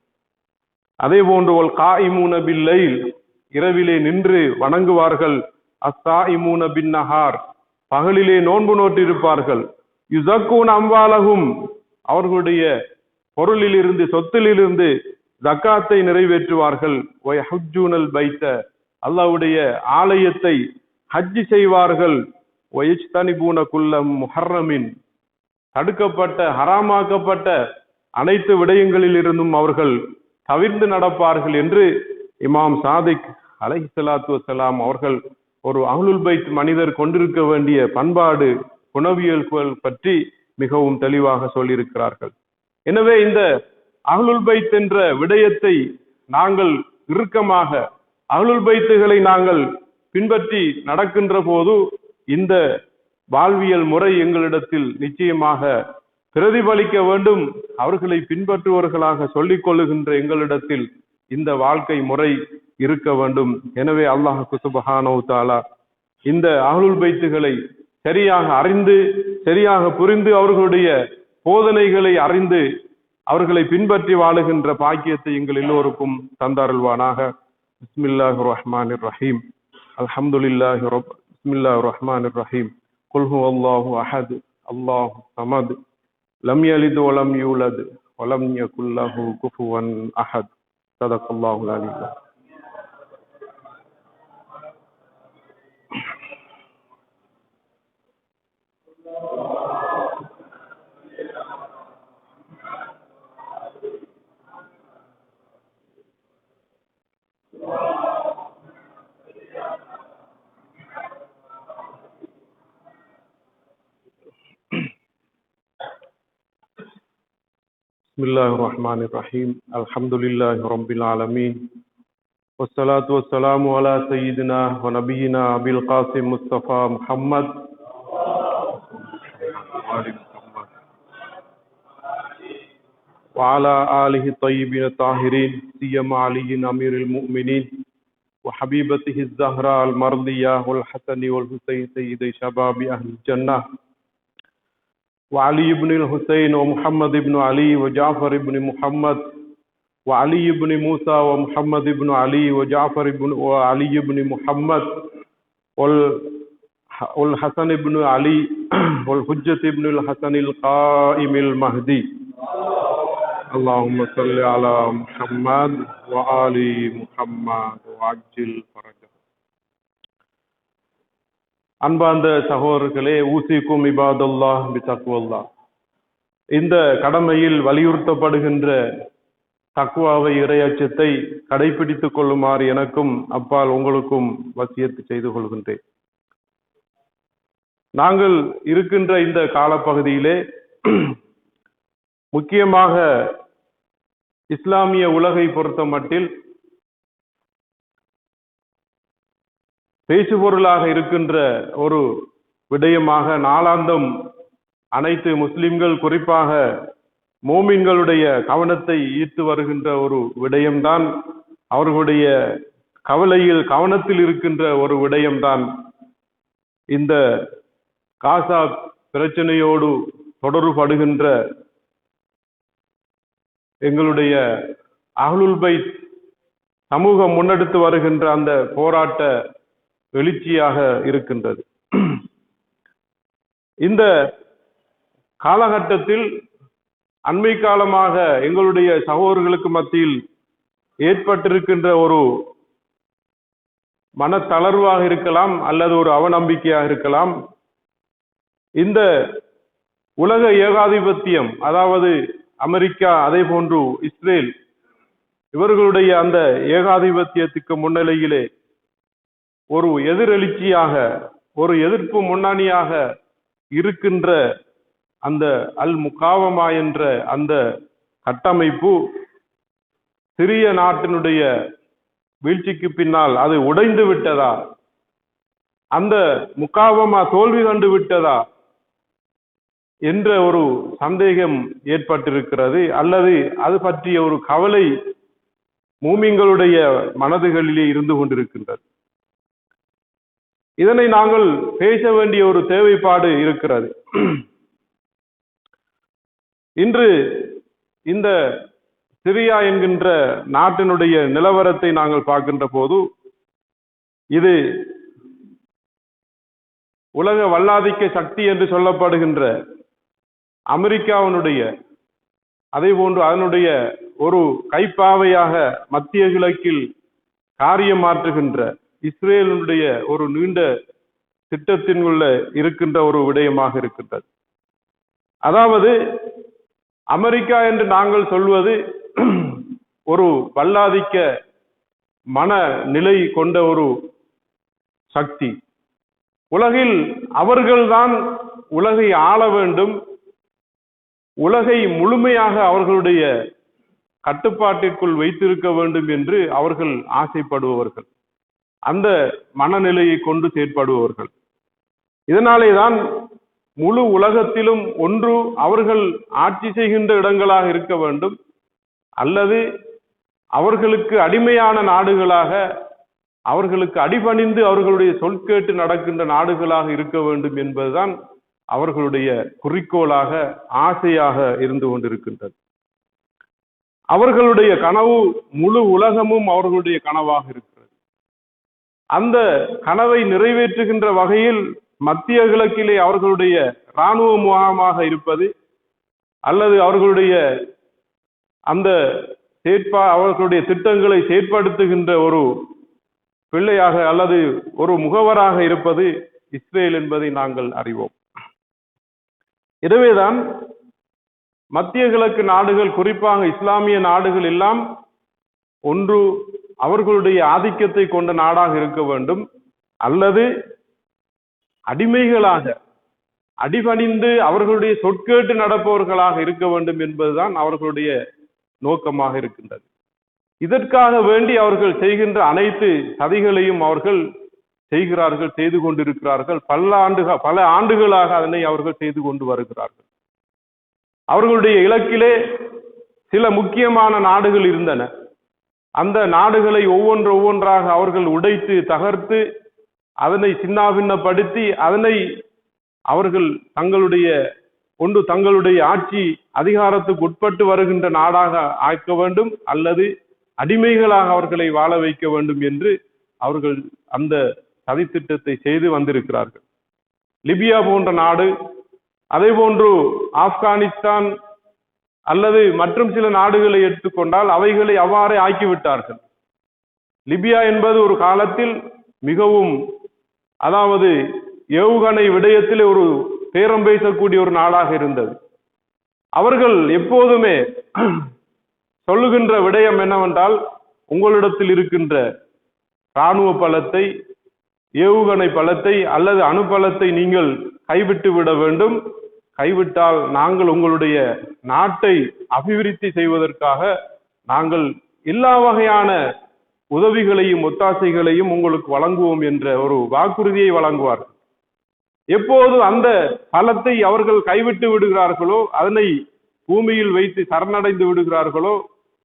அதே போன்று ஒல் காயிமூன பில்லைல், இரவிலே நின்று வணங்குவார்கள். அஸ்ஸாயிமூன பின் நஹார், பகலிலே நோன்பு நோட்டிருப்பார்கள். யுஸக்கூன அம்வாலஹும், அவர்களுடைய பொருளிலிருந்து சொத்திலிருந்து ஜக்காத்தை நிறைவேற்றுவார்கள். வயஹுஜ்ஜூனல் பைத்த, அல்லாஹ்வுடைய ஆலயத்தை ஹஜ் செய்வார்கள். வயஜ்தனிபூன குல்ல முஹர்ரமின், தடுக்கப்பட்ட ஹராமாக்கப்பட்ட அனைத்து விடயங்களில் இருந்தும் அவர்கள் தவிர்த்து நடப்பார்கள் என்று இமாம் சாதிக் அலைஹிஸ்ஸலாத்து வஸ்ஸலாம் அவர்கள் ஒரு அஹ்லுல் பைத் மனிதர் கொண்டிருக்க வேண்டிய பண்பாடு, குணவியல் பற்றி மிகவும் தெளிவாக சொல்லியிருக்கிறார்கள். எனவே இந்த அஹ்லுல் பைத் என்ற விடயத்தை நாங்கள் இறுக்கமாக, அஹ்லுல் பைத்துகளை நாங்கள் பின்பற்றி நடக்கின்ற போது இந்த வாழ்வியல் முறை எங்களிடத்தில் நிச்சயமாக பிரதிபலிக்க வேண்டும். அவர்களை பின்பற்றுவர்களாக சொல்லிக் கொள்ளுகின்ற எங்களிடத்தில் இந்த வாழ்க்கை முறை இருக்க வேண்டும். எனவே அல்லாஹ் சுப்ஹானஹு வ தஆலா இந்த அஹ்லுல் பைத்துகளை சரியாக அறிந்து, சரியாக புரிந்து, அவர்களுடைய போதனைகளை அறிந்து அவர்களை பின்பற்றி வாழுகின்ற பாக்கியத்தை எங்கள் எல்லோருக்கும் தந்தருள்வானாக. பிஸ்மில்லாஹிர் ரஹ்மானிர் ரஹீம். அல்ஹம்துலில்லாஹி பிஸ்மில்லாஹிர் ரஹ்மானிர் ரஹீம். குல் ஹுவல்லாஹு அஹத் அல்லாஹு ஸமத் லம் யலித் வ லம் யூலத் வ லம் யகுல் லஹு குஃபுவன் அஹத். ஸதகல்லாஹுல் அலீம். பிஸ்மில்லாஹிர் ரஹ்மானிர் ரஹீம். அல்ஹம்துலில்லாஹி ரப்பில் ஆலமீன். வஸ்ஸலாத்து வஸ்ஸலாமு அலா சய்யிதினா வ நபியினா அபில் காசிம் முஸ்தஃபா முஹம்மத் வ அலா ஆலிஹி த்தய்யிபீன தாஹிரீன், சியமா அலியின் அமீருல் முஃமினீன் வ ஹபீபத்திஹி ஸஹ்ரா அல் மர்தியா வல் ஹஸனி வல் ஹுசைன் சய்யிதை ஷபாபி அஹ்லில் ஜன்னah وعلي بن الحسين ومحمد بن علي وجعفر بن محمد وعلي بن موسى ومحمد بن علي وجعفر بن وعلي بن محمد والحسن بن علي والحجة بن الحسن القائم المهدي. اللهم صل على محمد وآل محمد وعجل فرجه. அன்பார்ந்த சகோதரர்களே, ஊசிக்கும் இபாதல்லாஹ் பிதக்வல்லாஹ். இந்த கடமையில் வலியுறுத்தப்படுகின்ற தக்வாவை, இறையச்சத்தை கடைபிடித்துக் கொள்ளுமாறு எனக்கும் அப்பால் உங்களுக்கும் வசியத்து செய்து கொள்கின்றேன். நாங்கள் இருக்கின்ற இந்த காலப்பகுதியிலே முக்கியமாக இஸ்லாமிய உலகை பொறுத்த மட்டில் பேசுபொருளாக இருக்கின்ற ஒரு விடயமாக நாளாந்தம் அனைத்து முஸ்லிம்கள், குறிப்பாக மோமின்களுடைய கவனத்தை ஈர்த்து வருகின்ற ஒரு விடயம்தான், அவர்களுடைய கவனத்தில் இருக்கின்ற ஒரு விடயம்தான் இந்த காசா பிரச்சனையோடு தொடர்படுகின்ற எங்களுடைய அஹ்லுல் பைத் சமூகம் முன்னெடுத்து வருகின்ற அந்த போராட்ட எழுச்சியாக இருக்கின்றது. இந்த காலகட்டத்தில் அண்மை காலமாக எங்களுடைய சகோதரர்களுக்கு மத்தியில் ஏற்பட்டிருக்கின்ற ஒரு மனத்தளர்வாக இருக்கலாம், அல்லது ஒரு அவநம்பிக்கையாக இருக்கலாம். இந்த உலக ஏகாதிபத்தியம், அதாவது அமெரிக்கா, அதே போன்று இஸ்ரேல், இவர்களுடைய அந்த ஏகாதிபத்தியத்துக்கு முன்னிலையிலே ஒரு எதிரெழுச்சியாக, ஒரு எதிர்ப்பு முன்னணியாக இருக்கின்ற அந்த அல் முகாவமா என்ற அந்த கட்டமைப்பு சிறிய நாட்டினுடைய வீழ்ச்சிக்கு பின்னால் அது உடைந்து விட்டதா, அந்த முகாவமா தோல்வி கண்டு விட்டதா என்ற ஒரு சந்தேகம் ஏற்பட்டிருக்கிறது, அல்லது அது பற்றிய ஒரு கவலை மூமின்களுடைய மனதுகளிலே இருந்து கொண்டிருக்கின்றது. இதனை நாங்கள் பேச வேண்டிய ஒரு தேவைப்பாடு இருக்கிறது. இன்று இந்த சிரியா என்கின்ற நாட்டினுடைய நிலவரத்தை நாங்கள் பார்க்கின்ற போது, இது உலக வல்லாதிக்க சக்தி என்று சொல்லப்படுகின்ற அமெரிக்காவினுடைய, அதே போன்று அதனுடைய ஒரு கைப்பாவையாக மத்திய கிழக்கில் காரியமாற்றுகின்ற இஸ்ரேலுடைய ஒரு நீண்ட திட்டத்தின் உள்ள இருக்கின்ற ஒரு விடயமாக இருக்கின்றது. அதாவது அமெரிக்கா என்று நாங்கள் சொல்வது ஒரு வல்லாதிக்க மனநிலை கொண்ட ஒரு சக்தி. உலகில் அவர்கள்தான் உலகை ஆள வேண்டும், உலகை முழுமையாக அவர்களுடைய கட்டுப்பாட்டிற்குள் வைத்திருக்க வேண்டும் என்று அவர்கள் ஆசைப்படுபவர்கள், அந்த மனநிலையை கொண்டு செயற்படுபவர்கள். இதனாலே தான் முழு உலகத்திலும் ஒன்று அவர்கள் ஆட்சி செய்கின்ற இடங்களாக இருக்க வேண்டும், அல்லது அவர்களுக்கு அடிமையான நாடுகளாக, அவர்களுக்கு அடிபணிந்து அவர்களுடைய சொற்கேட்டு நடக்கின்ற நாடுகளாக இருக்க வேண்டும் என்பதுதான் அவர்களுடைய குறிக்கோளாக, ஆசையாக இருந்து கொண்டிருக்கின்றது. அவர்களுடைய கனவு முழு உலகமும் அவர்களுடைய கனவாக இருக்கிறது. அந்த கனவை நிறைவேற்றுகின்ற வகையில் மத்திய கிழக்கிலே அவர்களுடைய இராணுவ முகாமாக இருப்பது, அல்லது அவர்களுடைய அந்த அவர்களுடைய திட்டங்களை செயற்படுத்துகின்ற ஒரு பிள்ளையாக அல்லது ஒரு முகவராக இருப்பது இஸ்ரேல் என்பதை நாங்கள் அறிவோம். எனவேதான் மத்திய கிழக்கு நாடுகள், குறிப்பாக இஸ்லாமிய நாடுகள் எல்லாம் ஒன்று அவர்களுடைய ஆதிக்கத்தை கொண்ட நாடாக இருக்க வேண்டும், அல்லது அடிமைகளாக அடிபணிந்து அவர்களுடைய சொற்கேட்டு நடப்பவர்களாக இருக்க வேண்டும் என்பதுதான் அவர்களுடைய நோக்கமாக இருக்கின்றது. இதற்காக வேண்டி அவர்கள் செய்கின்ற அனைத்து சதிகளையும் அவர்கள் செய்கிறார்கள், செய்து கொண்டிருக்கிறார்கள். பல ஆண்டுகளாக அதனை அவர்கள் செய்து கொண்டு வருகிறார்கள். அவர்களுடைய இலக்கிலே சில முக்கியமான நாடுகள் இருந்தன. அந்த நாடுகளை ஒவ்வொன்றாக அவர்கள் உடைத்து தகர்த்து அதனை சின்னாபின்னப்படுத்தி அதனை அவர்கள் தங்களுடைய ஒன்று தங்களுடைய ஆட்சி அதிகாரத்துக்கு உட்பட்டு வருகின்ற நாடாக ஆக்க வேண்டும், அல்லது அடிமைகளாக அவர்களை வாழ வைக்க வேண்டும் என்று அவர்கள் அந்த சதித்திட்டத்தை செய்து வந்திருக்கிறார்கள். லிபியா போன்ற நாடு, அதே போன்று ஆப்கானிஸ்தான் அல்லது மற்றும் சில நாடுகளை எடுத்துக்கொண்டால் அவைகளை அவ்வாறே ஆக்கிவிட்டார்கள். லிபியா என்பது ஒரு காலத்தில் மிகவும், அதாவது ஏவுகணை விடயத்தில் ஒரு பேரம் பேசக்கூடிய ஒரு நாடாக இருந்தது. அவர்கள் எப்போதுமே சொல்லுகின்ற விடயம் என்னவென்றால், உங்களிடத்தில் இருக்கின்ற இராணுவ பலத்தை, ஏவுகணை பலத்தை அல்லது அணு பலத்தை நீங்கள் கைவிட்டு விட வேண்டும். கைவிட்டால் நாங்கள் உங்களுடைய நாட்டை அபிவிருத்தி செய்வதற்காக நாங்கள் எல்லா வகையான உதவிகளையும் ஒத்தாசைகளையும் உங்களுக்கு வழங்குவோம் என்ற ஒரு வாக்குறுதியை வழங்குவார்கள். எப்போது அந்த பலத்தை அவர்கள் கைவிட்டு விடுகிறார்களோ, அதனை பூமியில் வைத்து சரணடைந்து விடுகிறார்களோ,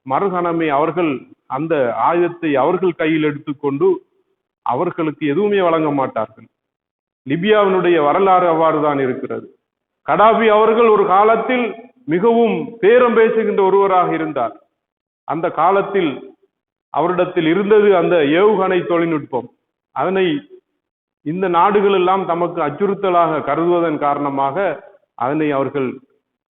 மறுகணமே அவர்கள் அந்த ஆயுதத்தை அவர்கள் கையில் எடுத்துக்கொண்டு அவர்களுக்கு எதுவுமே வழங்க மாட்டார்கள். லிபியாவினுடைய வரலாறு அவ்வாறுதான் இருக்கிறது. கடாபி அவர்கள் ஒரு காலத்தில் மிகவும் பேரம் பேசுகின்ற ஒருவராக இருந்தார். அந்த காலத்தில் அவரிடத்தில் இருந்தது அந்த ஏவுகணை தொழில்நுட்பம். அதனை இந்த நாடுகள் எல்லாம் தமக்கு அச்சுறுத்தலாக கருதுவதன் காரணமாக அதனை அவர்கள்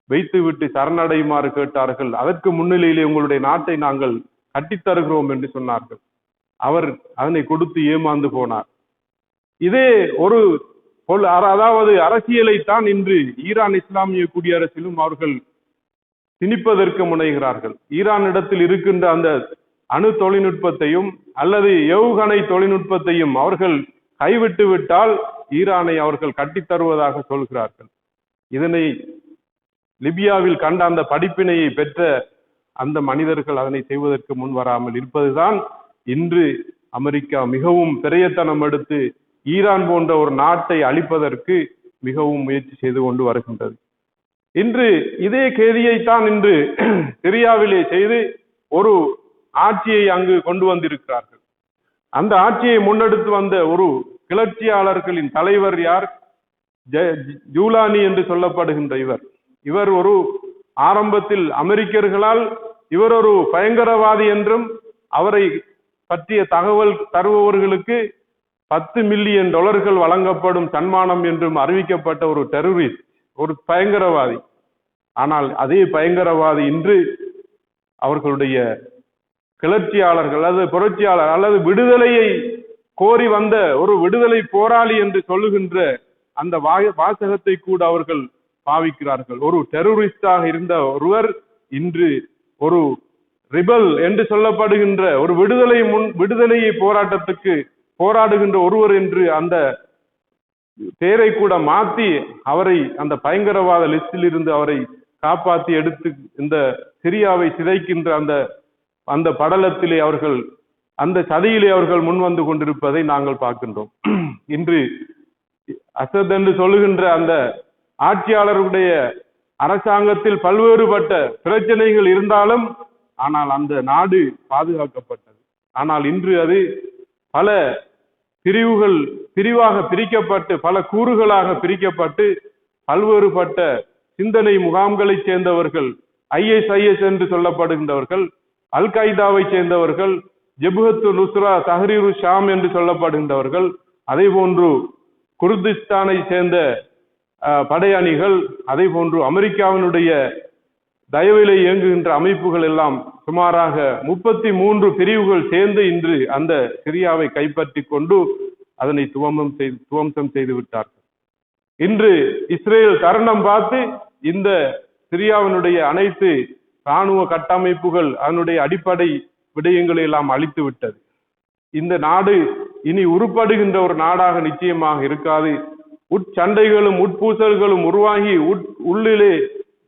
வைத்துவிட்டு சரணடையுமாறு கேட்டார்கள். அதற்கு முன்னிலையிலே உங்களுடைய நாட்டை நாங்கள் கட்டித்தருகிறோம் என்று சொன்னார்கள். அவர் அதனை கொடுத்து ஏமாந்து போனார். இதே ஒரு அதாவது அரசியலை தான் இன்று ஈரான் இஸ்லாமிய குடியரசிலும் அவர்கள் திணிப்பதற்கு முனைகிறார்கள். ஈரானிடத்தில் இருக்கின்ற அந்த அணு தொழில்நுட்பத்தையும் அல்லது ஏவுகணை தொழில்நுட்பத்தையும் அவர்கள் கைவிட்டு விட்டால் ஈரானை அவர்கள் கட்டித்தருவதாக சொல்கிறார்கள். இதனை லிபியாவில் கண்ட அந்த படிப்பினையை பெற்ற அந்த மனிதர்கள் அதனை செய்வதற்கு முன் வராமல் இருப்பதுதான் இன்று அமெரிக்கா மிகவும் பெரியத்தனம் எடுத்து ஈரான் போன்ற ஒரு நாட்டை அழிப்பதற்கு மிகவும் முயற்சி செய்து கொண்டு வருகின்றது. இன்று இதே கேதியைத்தான் இன்று சிரியாவிலே செய்து ஒரு ஆட்சியை அங்கு கொண்டு வந்திருக்கிறார்கள். அந்த ஆட்சியை முன்னெடுத்து வந்த ஒரு கிளர்ச்சியாளர்களின் தலைவர் யார்? ஜூலானி என்று சொல்லப்படுகின்ற இவர் ஒரு ஆரம்பத்தில் அமெரிக்கர்களால் இவர் ஒரு பயங்கரவாதி என்றும், அவரை பற்றிய தகவல் தருபவர்களுக்கு $10 மில்லியன் வழங்கப்படும் சன்மானம் என்றும் அறிவிக்கப்பட்ட ஒரு டெரரிஸ்ட், ஒரு பயங்கரவாதி. ஆனால் அதே பயங்கரவாதி இன்று அவர்களுடைய கிளர்ச்சியாளர்கள் அல்லது புரட்சியாளர் அல்லது விடுதலையை கோரி வந்த ஒரு விடுதலை போராளி என்று சொல்லுகின்ற அந்த வாசகத்தை கூட அவர்கள் பாவிக்கிறார்கள். ஒரு டெரரிஸ்டாக இருந்த ஒருவர் இன்று ஒரு ரிபல் என்று சொல்லப்படுகின்ற ஒரு விடுதலையை போராட்டத்துக்கு போராடுகின்ற ஒருவர் என்று அந்த பேரை கூட மாற்றி அவரை அந்த பயங்கரவாத லிஸ்டில் இருந்து அவரை காப்பாற்றி எடுத்து இந்த சிரியாவை சிதைக்கின்ற அந்த படலத்திலே அவர்கள், அந்த சதியிலே அவர்கள் முன்வந்து கொண்டிருப்பதை நாங்கள் பார்க்கின்றோம். இன்று அசத் என்று சொல்லுகின்ற அந்த ஆட்சியாளருடைய அரசாங்கத்தில் பல்வேறுபட்ட பிரச்சனைகள் இருந்தாலும், ஆனால் அந்த நாடு பாதுகாக்கப்பட்டது. ஆனால் இன்று அது பல பிரிவாக பிரிக்கப்பட்டு, பல கூறுகளாக பிரிக்கப்பட்டு, பல்வேறுபட்ட சிந்தனை முகாம்களை சேர்ந்தவர்கள், ISIS என்று சொல்லப்படுகின்றவர்கள், அல் qaeda-வை சேர்ந்தவர்கள், ஜபஹத்து நுஸ்ரா தஹ்ரீரு ஷாம் என்று சொல்லப்படுகின்றவர்கள், அதே போன்று குர்திஸ்தானை சேர்ந்த படையணிகள், அதே போன்று அமெரிக்காவினுடைய தயவிலே இயங்குகின்ற அமைப்புகள் எல்லாம் சுமாராக 33 பிரிவுகள் சேர்ந்து இன்று அந்த சிரியாவை கைப்பற்றி கொண்டு அதனை துவம்சம் செய்து விட்டார்கள். இன்று இஸ்ரேல் தருணம் பார்த்து இந்த சிரியாவினுடைய அனைத்து இராணுவ கட்டமைப்புகள், அதனுடைய அடிப்படை விடயங்களை எல்லாம் அழித்து விட்டது. இந்த நாடு இனி உருப்படுகின்ற ஒரு நாடாக நிச்சயமாக இருக்காது. உட்சண்டைகளும் உட்பூசல்களும் உருவாகி உள்ளிலே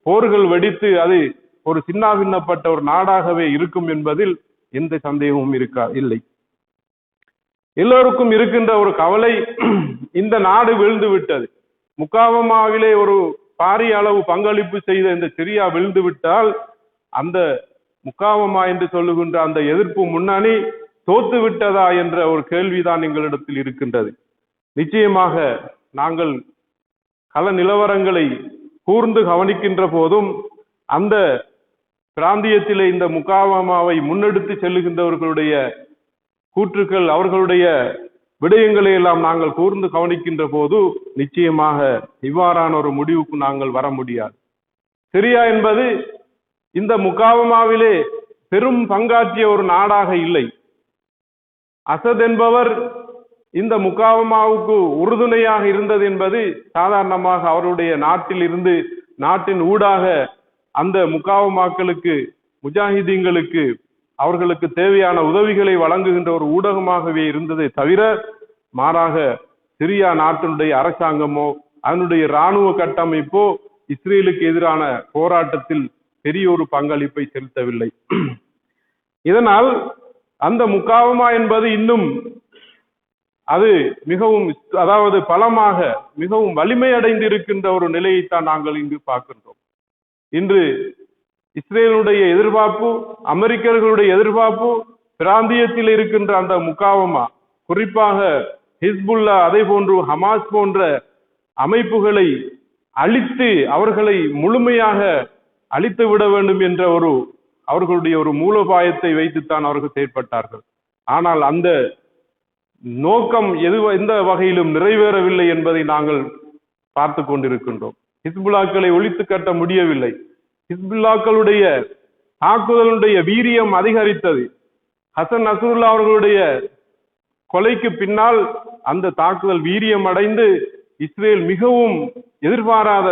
போர்கள் வெடித்து அது ஒரு சின்னாபின்னப்பட்ட ஒரு நாடாகவே இருக்கும் என்பதில் எந்த சந்தேகமும் இல்லை. எல்லோருக்கும் இருக்கின்ற ஒரு கவலை, இந்த நாடு விழுந்து விட்டது. முக்காவமாவிலே ஒரு பாரிய அளவு பங்களிப்பு செய்த இந்த சிரியா விழுந்து விட்டால் அந்த முக்காவமா என்று சொல்லுகின்ற அந்த எதிர்ப்பு முன்னணி தோத்து விட்டதா என்ற ஒரு கேள்விதான் எங்களிடத்தில் இருக்கின்றது. நிச்சயமாக நாங்கள் கள நிலவரங்களை கூர்ந்து கவனிக்கின்ற போதும் அந்த பிராந்தியத்திலே இந்த முகாவமாவை முன்னெடுத்து செல்லுகின்றவர்களுடைய கூற்றுக்கள், அவர்களுடைய விடயங்களை எல்லாம் நாங்கள் கூர்ந்து கவனிக்கின்ற போது நிச்சயமாக இவ்வாறான ஒரு முடிவுக்கு நாங்கள் வர முடியாது. சிரியா என்பது இந்த முகாவமாவிலே பெரும் பங்காற்றிய ஒரு நாடாக இல்லை. அசத் என்பவர் இந்த முகாவமாவுக்கு உறுதுணையாக இருந்தது என்பது சாதாரணமாக அவருடைய நாட்டில் இருந்து நாட்டின் ஊடாக அந்த முகாவமாக்களுக்கு, முஜாஹிதீன்களுக்கு அவர்களுக்கு தேவையான உதவிகளை வழங்குகின்ற ஒரு ஊடகமாகவே இருந்ததை தவிர மாறாக சிரியா நாட்டினுடைய அரசாங்கமோ அதனுடைய இராணுவ கட்டமைப்போ இஸ்ரேலுக்கு எதிரான போராட்டத்தில் பெரிய ஒரு பங்களிப்பை செலுத்தவில்லை. இதனால் அந்த முகாவமா என்பது இன்னும் அது மிகவும், அதாவது பலமாக மிகவும் வலிமை அடைந்து இருக்கின்ற ஒரு நிலையைத்தான் நாங்கள் இங்கு பார்க்கின்றோம். இன்று இஸ்ரேலுடைய எதிர்பார்ப்பு, அமெரிக்கர்களுடைய எதிர்பார்ப்பு, பிராந்தியத்தில் இருக்கின்ற அந்த முகாவமா, குறிப்பாக ஹிஸ்புல்லா, அதே போன்று ஹமாஸ் போன்ற அமைப்புகளை அழித்து அவர்களை முழுமையாக அழித்து விட வேண்டும் என்ற அவர்களுடைய ஒரு மூலோபாயத்தை வைத்துத்தான் அவர்கள் செயற்பட்டார்கள். ஆனால் அந்த நோக்கம் எந்த வகையிலும் நிறைவேறவில்லை என்பதை நாங்கள் பார்த்து கொண்டிருக்கின்றோம். ஹிஸ்புல்லாக்களை ஒழித்து கட்ட முடியவில்லை. ஹிஸ்புல்லாக்களுடைய தாக்குதலுடைய வீரியம் அதிகரித்தது. ஹசன் நஸ்ருல்லா அவர்களுடைய கொலைக்கு பின்னால் அந்த தாக்குதல் வீரியம் அடைந்து இஸ்ரேல் மிகவும் எதிர்பாராத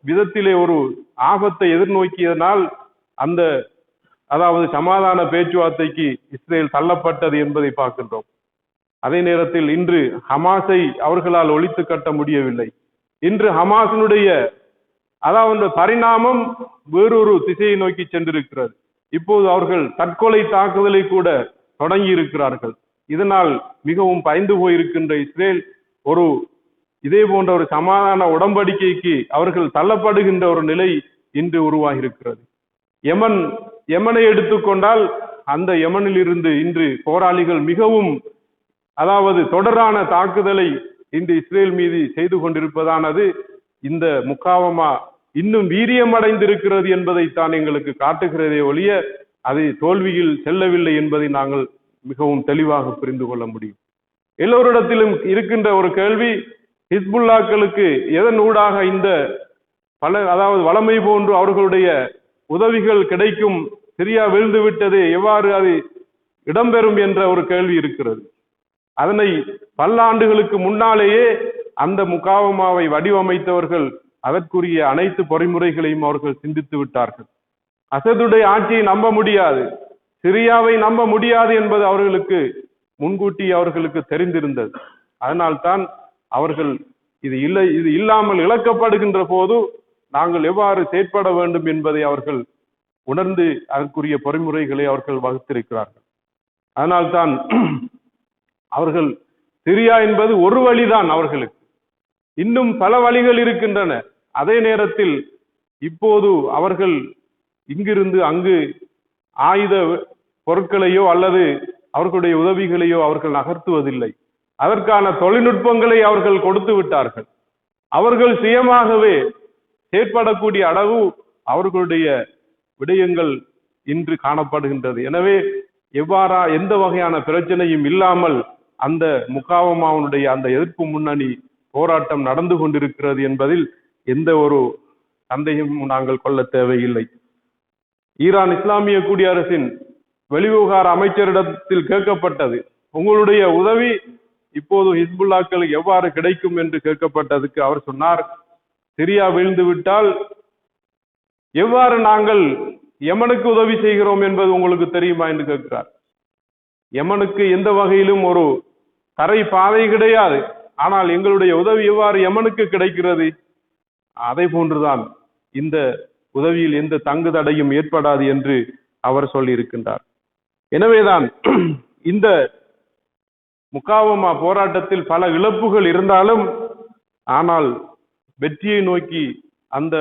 விதத்திலே ஒரு ஆபத்தை எதிர்நோக்கியதனால் அதாவது சமாதான பேச்சுவார்த்தைக்கு இஸ்ரேல் தள்ளப்பட்டது என்பதை பார்க்கின்றோம். அதே நேரத்தில் இன்று ஹமாஸை அவர்களால் ஒழித்து கட்ட முடியவில்லை. இன்று ஹமாஸினுடைய அதாவது பரிணாமம் வேறொரு திசையை நோக்கி சென்றிருக்கிறது. இப்போது அவர்கள் தற்கொலை தாக்குதலை கூட தொடங்கி இருக்கிறார்கள். இதனால் மிகவும் பயந்து போயிருக்கின்ற இஸ்ரேல் இதே போன்ற ஒரு சமாதான உடன்படிக்கைக்கு அவர்கள் தள்ளப்படுகின்ற ஒரு நிலை இன்று உருவாகி இருக்கிறது. யமனை எடுத்துக்கொண்டால் அந்த யமனில் இருந்து இன்று போராளிகள் மிகவும், அதாவது தொடரான தாக்குதலை இன்று இஸ்ரேல் மீது செய்து கொண்டிருப்பதானது இந்த முகாவமா இன்னும் வீரியம் அடைந்திருக்கிறது என்பதைத்தான் எங்களுக்கு காட்டுகிறதே ஒழிய அது தோல்வியில் செல்லவில்லை என்பதை நாங்கள் மிகவும் தெளிவாக புரிந்து கொள்ள முடியும். எல்லோரிடத்திலும் இருக்கின்ற ஒரு கேள்வி, ஹிஸ்புல்லாக்களுக்கு எதன் ஊடாக இந்த அதாவது வளமை போன்று அவர்களுடைய உதவிகள் கிடைக்கும், சிரியா விழுந்து விட்டது, எவ்வாறு அது இடம்பெறும் என்ற ஒரு கேள்வி இருக்கிறது. அதனை பல்லாண்டுகளுக்கு முன்னாலேயே அந்த முகாவமாவை வடிவமைத்தவர்கள் அதற்குரிய அனைத்து பொறிமுறைகளையும் அவர்கள் சிந்தித்து விட்டார்கள். அசதுடைய ஆட்சியை நம்ப முடியாது, சிரியாவை நம்ப முடியாது என்பது அவர்களுக்கு முன்கூட்டி அவர்களுக்கு தெரிந்திருந்தது. அதனால்தான் அவர்கள் இது இல்லாமல் இழக்கப்படுகின்ற போது நாங்கள் எவ்வாறு செயற்பட வேண்டும் என்பதை அவர்கள் உணர்ந்து அதற்குரிய பொறிமுறைகளை அவர்கள் வகுத்திருக்கிறார்கள். அதனால்தான் அவர்கள் சிரியா என்பது ஒரு வழிதான், அவர்களுக்கு இன்னும் பல வழிகள் இருக்கின்றன. அதே நேரத்தில் இப்போது அவர்கள் இங்கிருந்து அங்கு ஆயுத பொருட்களையோ அல்லது அவர்களுடைய உதவிகளையோ அவர்கள் நகர்த்துவதில்லை. அதற்கான தொழில்நுட்பங்களை அவர்கள் கொடுத்து விட்டார்கள். அவர்கள் சுயமாகவே செயற்படக்கூடிய அளவு அவர்களுடைய விடயங்கள் இன்று காணப்படுகின்றது. எனவே எந்த வகையான பிரச்சனையும் இல்லாமல் அந்த முகாவமாவுடைய அந்த எதிர்ப்பு முன்னணி போராட்டம் நடந்து கொண்டிருக்கிறது என்பதில் எந்த ஒரு சந்தேகமும் நாங்கள் கொள்ள தேவையில்லை. ஈரான் இஸ்லாமிய குடியரசின் வெளிவிவகார அமைச்சரிடத்தில் கேட்கப்பட்டது, உங்களுடைய உதவி இப்போது ஹிஸ்புல்லாக்களுக்கு எவ்வாறு கிடைக்கும் என்று கேட்கப்பட்டதுக்கு அவர் சொன்னார், சிரியா வீழ்ந்து விட்டால் எவ்வாறு நாங்கள் யமனுக்கு உதவி செய்கிறோம் என்பது உங்களுக்கு தெரியுமா என்று கேட்கிறார். யமனுக்கு எந்த வகையிலும் ஒரு தரை பாதை கிடையாது, ஆனால் எங்களுடைய உதவி எவ்வாறு யமனுக்கு கிடைக்கிறது? அதை போன்றுதான் இந்த உதவியில் எந்த தங்கு தடையும் ஏற்படாது என்று அவர் சொல்லி இருக்கின்றார். எனவேதான் இந்த முகாவமா போராட்டத்தில் பல இழப்புகள் இருந்தாலும் ஆனால் வெற்றியை நோக்கி அந்த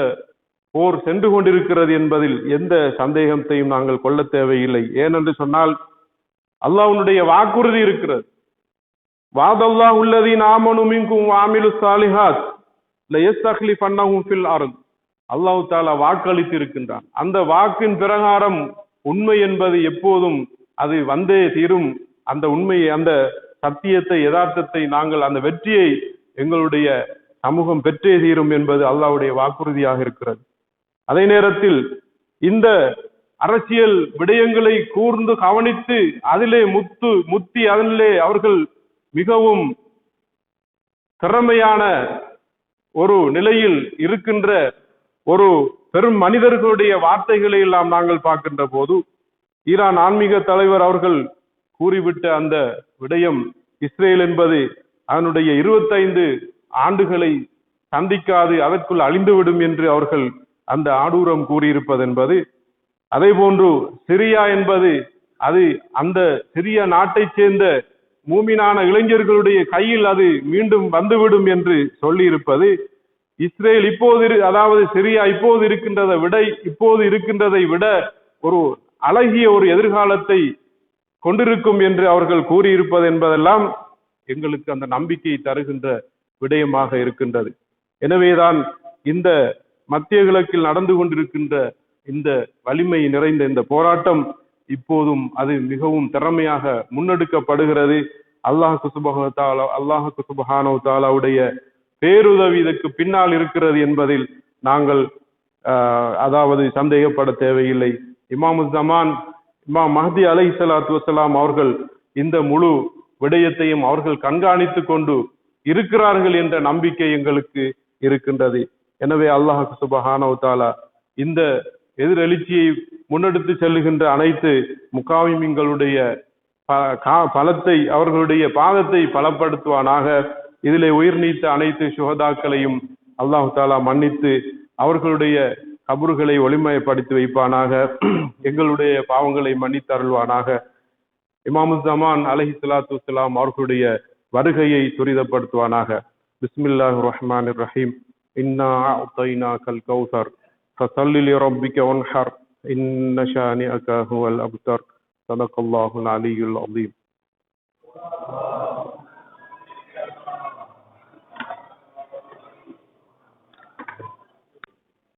போர் சென்று கொண்டிருக்கிறது என்பதில் எந்த சந்தேகத்தையும் நாங்கள் கொள்ள தேவையில்லை. ஏனென்று சொன்னால் அல்லாஹ்வுடைய வாக்குறுதி இருக்கிறது. வாதல்லாஹு அல்லதீன ஆமனு மின்கும் வஅமிலு ஸாலிஹாத் லயஸ்தக்லிஃபன்னஹும் ஃபில் அர்த். அல்லாஹ் தாலா வாக்களித்து இருக்கின்றான். அந்த வாக்கின் பிரகாரம் உண்மை என்பது எப்போதும் அது வந்தே தீரும். அந்த உண்மையை, அந்த சத்தியத்தை, யதார்த்தத்தை நாங்கள், அந்த வெற்றியை எங்களுடைய சமூகம் பெற்றே தீரும் என்பது அல்லாஹ்வுடைய வாக்குறுதியாக இருக்கிறது. அதே நேரத்தில் இந்த அரசியல் விடயங்களை கூர்ந்து கவனித்து அதிலே முத்தி அதிலே அவர்கள் மிகவும் திறமையான ஒரு நிலையில் இருக்கின்ற ஒரு பெரும் மனிதர்களுடைய வார்த்தைகளை எல்லாம் நாங்கள் பார்க்கின்ற போது, ஈரான் ஆன்மீக தலைவர் அவர்கள் கூறிவிட்ட அந்த விடயம், இஸ்ரேல் என்பது அதனுடைய 25 ஆண்டுகளை சந்திக்காது, அதற்குள் அழிந்துவிடும் என்று அவர்கள் அந்த ஆடூரம் கூறியிருப்பது என்பது, அதே போன்று சிரியா என்பது அது அந்த சிரியா நாட்டை சேர்ந்த மூமினான இளைஞர்களுடைய கையில் அது மீண்டும் வந்துவிடும் என்று சொல்லி இருப்பது, இஸ்ரேல் அதாவது சிரியா இப்போது இருக்கின்றதை விட ஒரு அழகிய ஒரு எதிர்காலத்தை கொண்டிருக்கும் என்று அவர்கள் கூறியிருப்பது என்பதெல்லாம் எங்களுக்கு அந்த நம்பிக்கையை தருகின்ற விடயமாக இருக்கின்றது. எனவேதான் இந்த மத்திய கிழக்கில் நடந்து கொண்டிருக்கின்ற இந்த வலிமை நிறைந்த இந்த போராட்டம் இப்போதும் அது மிகவும் திறமையாக முன்னெடுக்கப்படுகிறது. அல்லாஹ்வுக்கு சுப்ஹானஹு வ தஆலாவுடைய பேருதவி இதற்கு பின்னால் இருக்கிறது என்பதில் நாங்கள் அதாவது சந்தேகப்பட தேவையில்லை. இமாம் மஹ்தி அலைஹிஸ்ஸலாத்து வஸ்ஸலாம் அவர்கள் இந்த முழு விடயத்தையும் அவர்கள் கண்காணித்து கொண்டு இருக்கிறார்கள் என்ற நம்பிக்கை எங்களுக்கு இருக்கின்றது. எனவே அல்லாஹ் சுப்ஹானஹு வ தஆலா இந்த எதிரெழுச்சியை முன்னெடுத்து செல்லுகின்ற அனைத்து முகாமின்களுடைய பலத்தை, அவர்களுடைய பாதத்தை பலப்படுத்துவானாக. இதிலே உயிர் நீத்த அனைத்து சுஹதாக்களையும் அல்லாஹ் தாலா மன்னித்து அவர்களுடைய கபறுகளை ஒளிமயப்படுத்தி வைப்பானாக. எங்களுடைய பாவங்களை மன்னித்து அருள்வானாக. இமாம் ஸமான் அலைஹிஸ்ஸலாத்து வஸ்ஸலாம் அவர்களுடைய வருகையை துரிதப்படுத்துவானாக. பிஸ்மில்லாஹிர் ரஹ்மானிர் ரஹீம். இன்னா அஅதைனாகல் கௌஸர் ஃபஸல்லி லிரப்பிக வன்ஹர் இன்ன ஷானிஅக ஹுவல் அப்தர். ஸதகல்லாஹுல் அலிய்யுல் அஸீம்.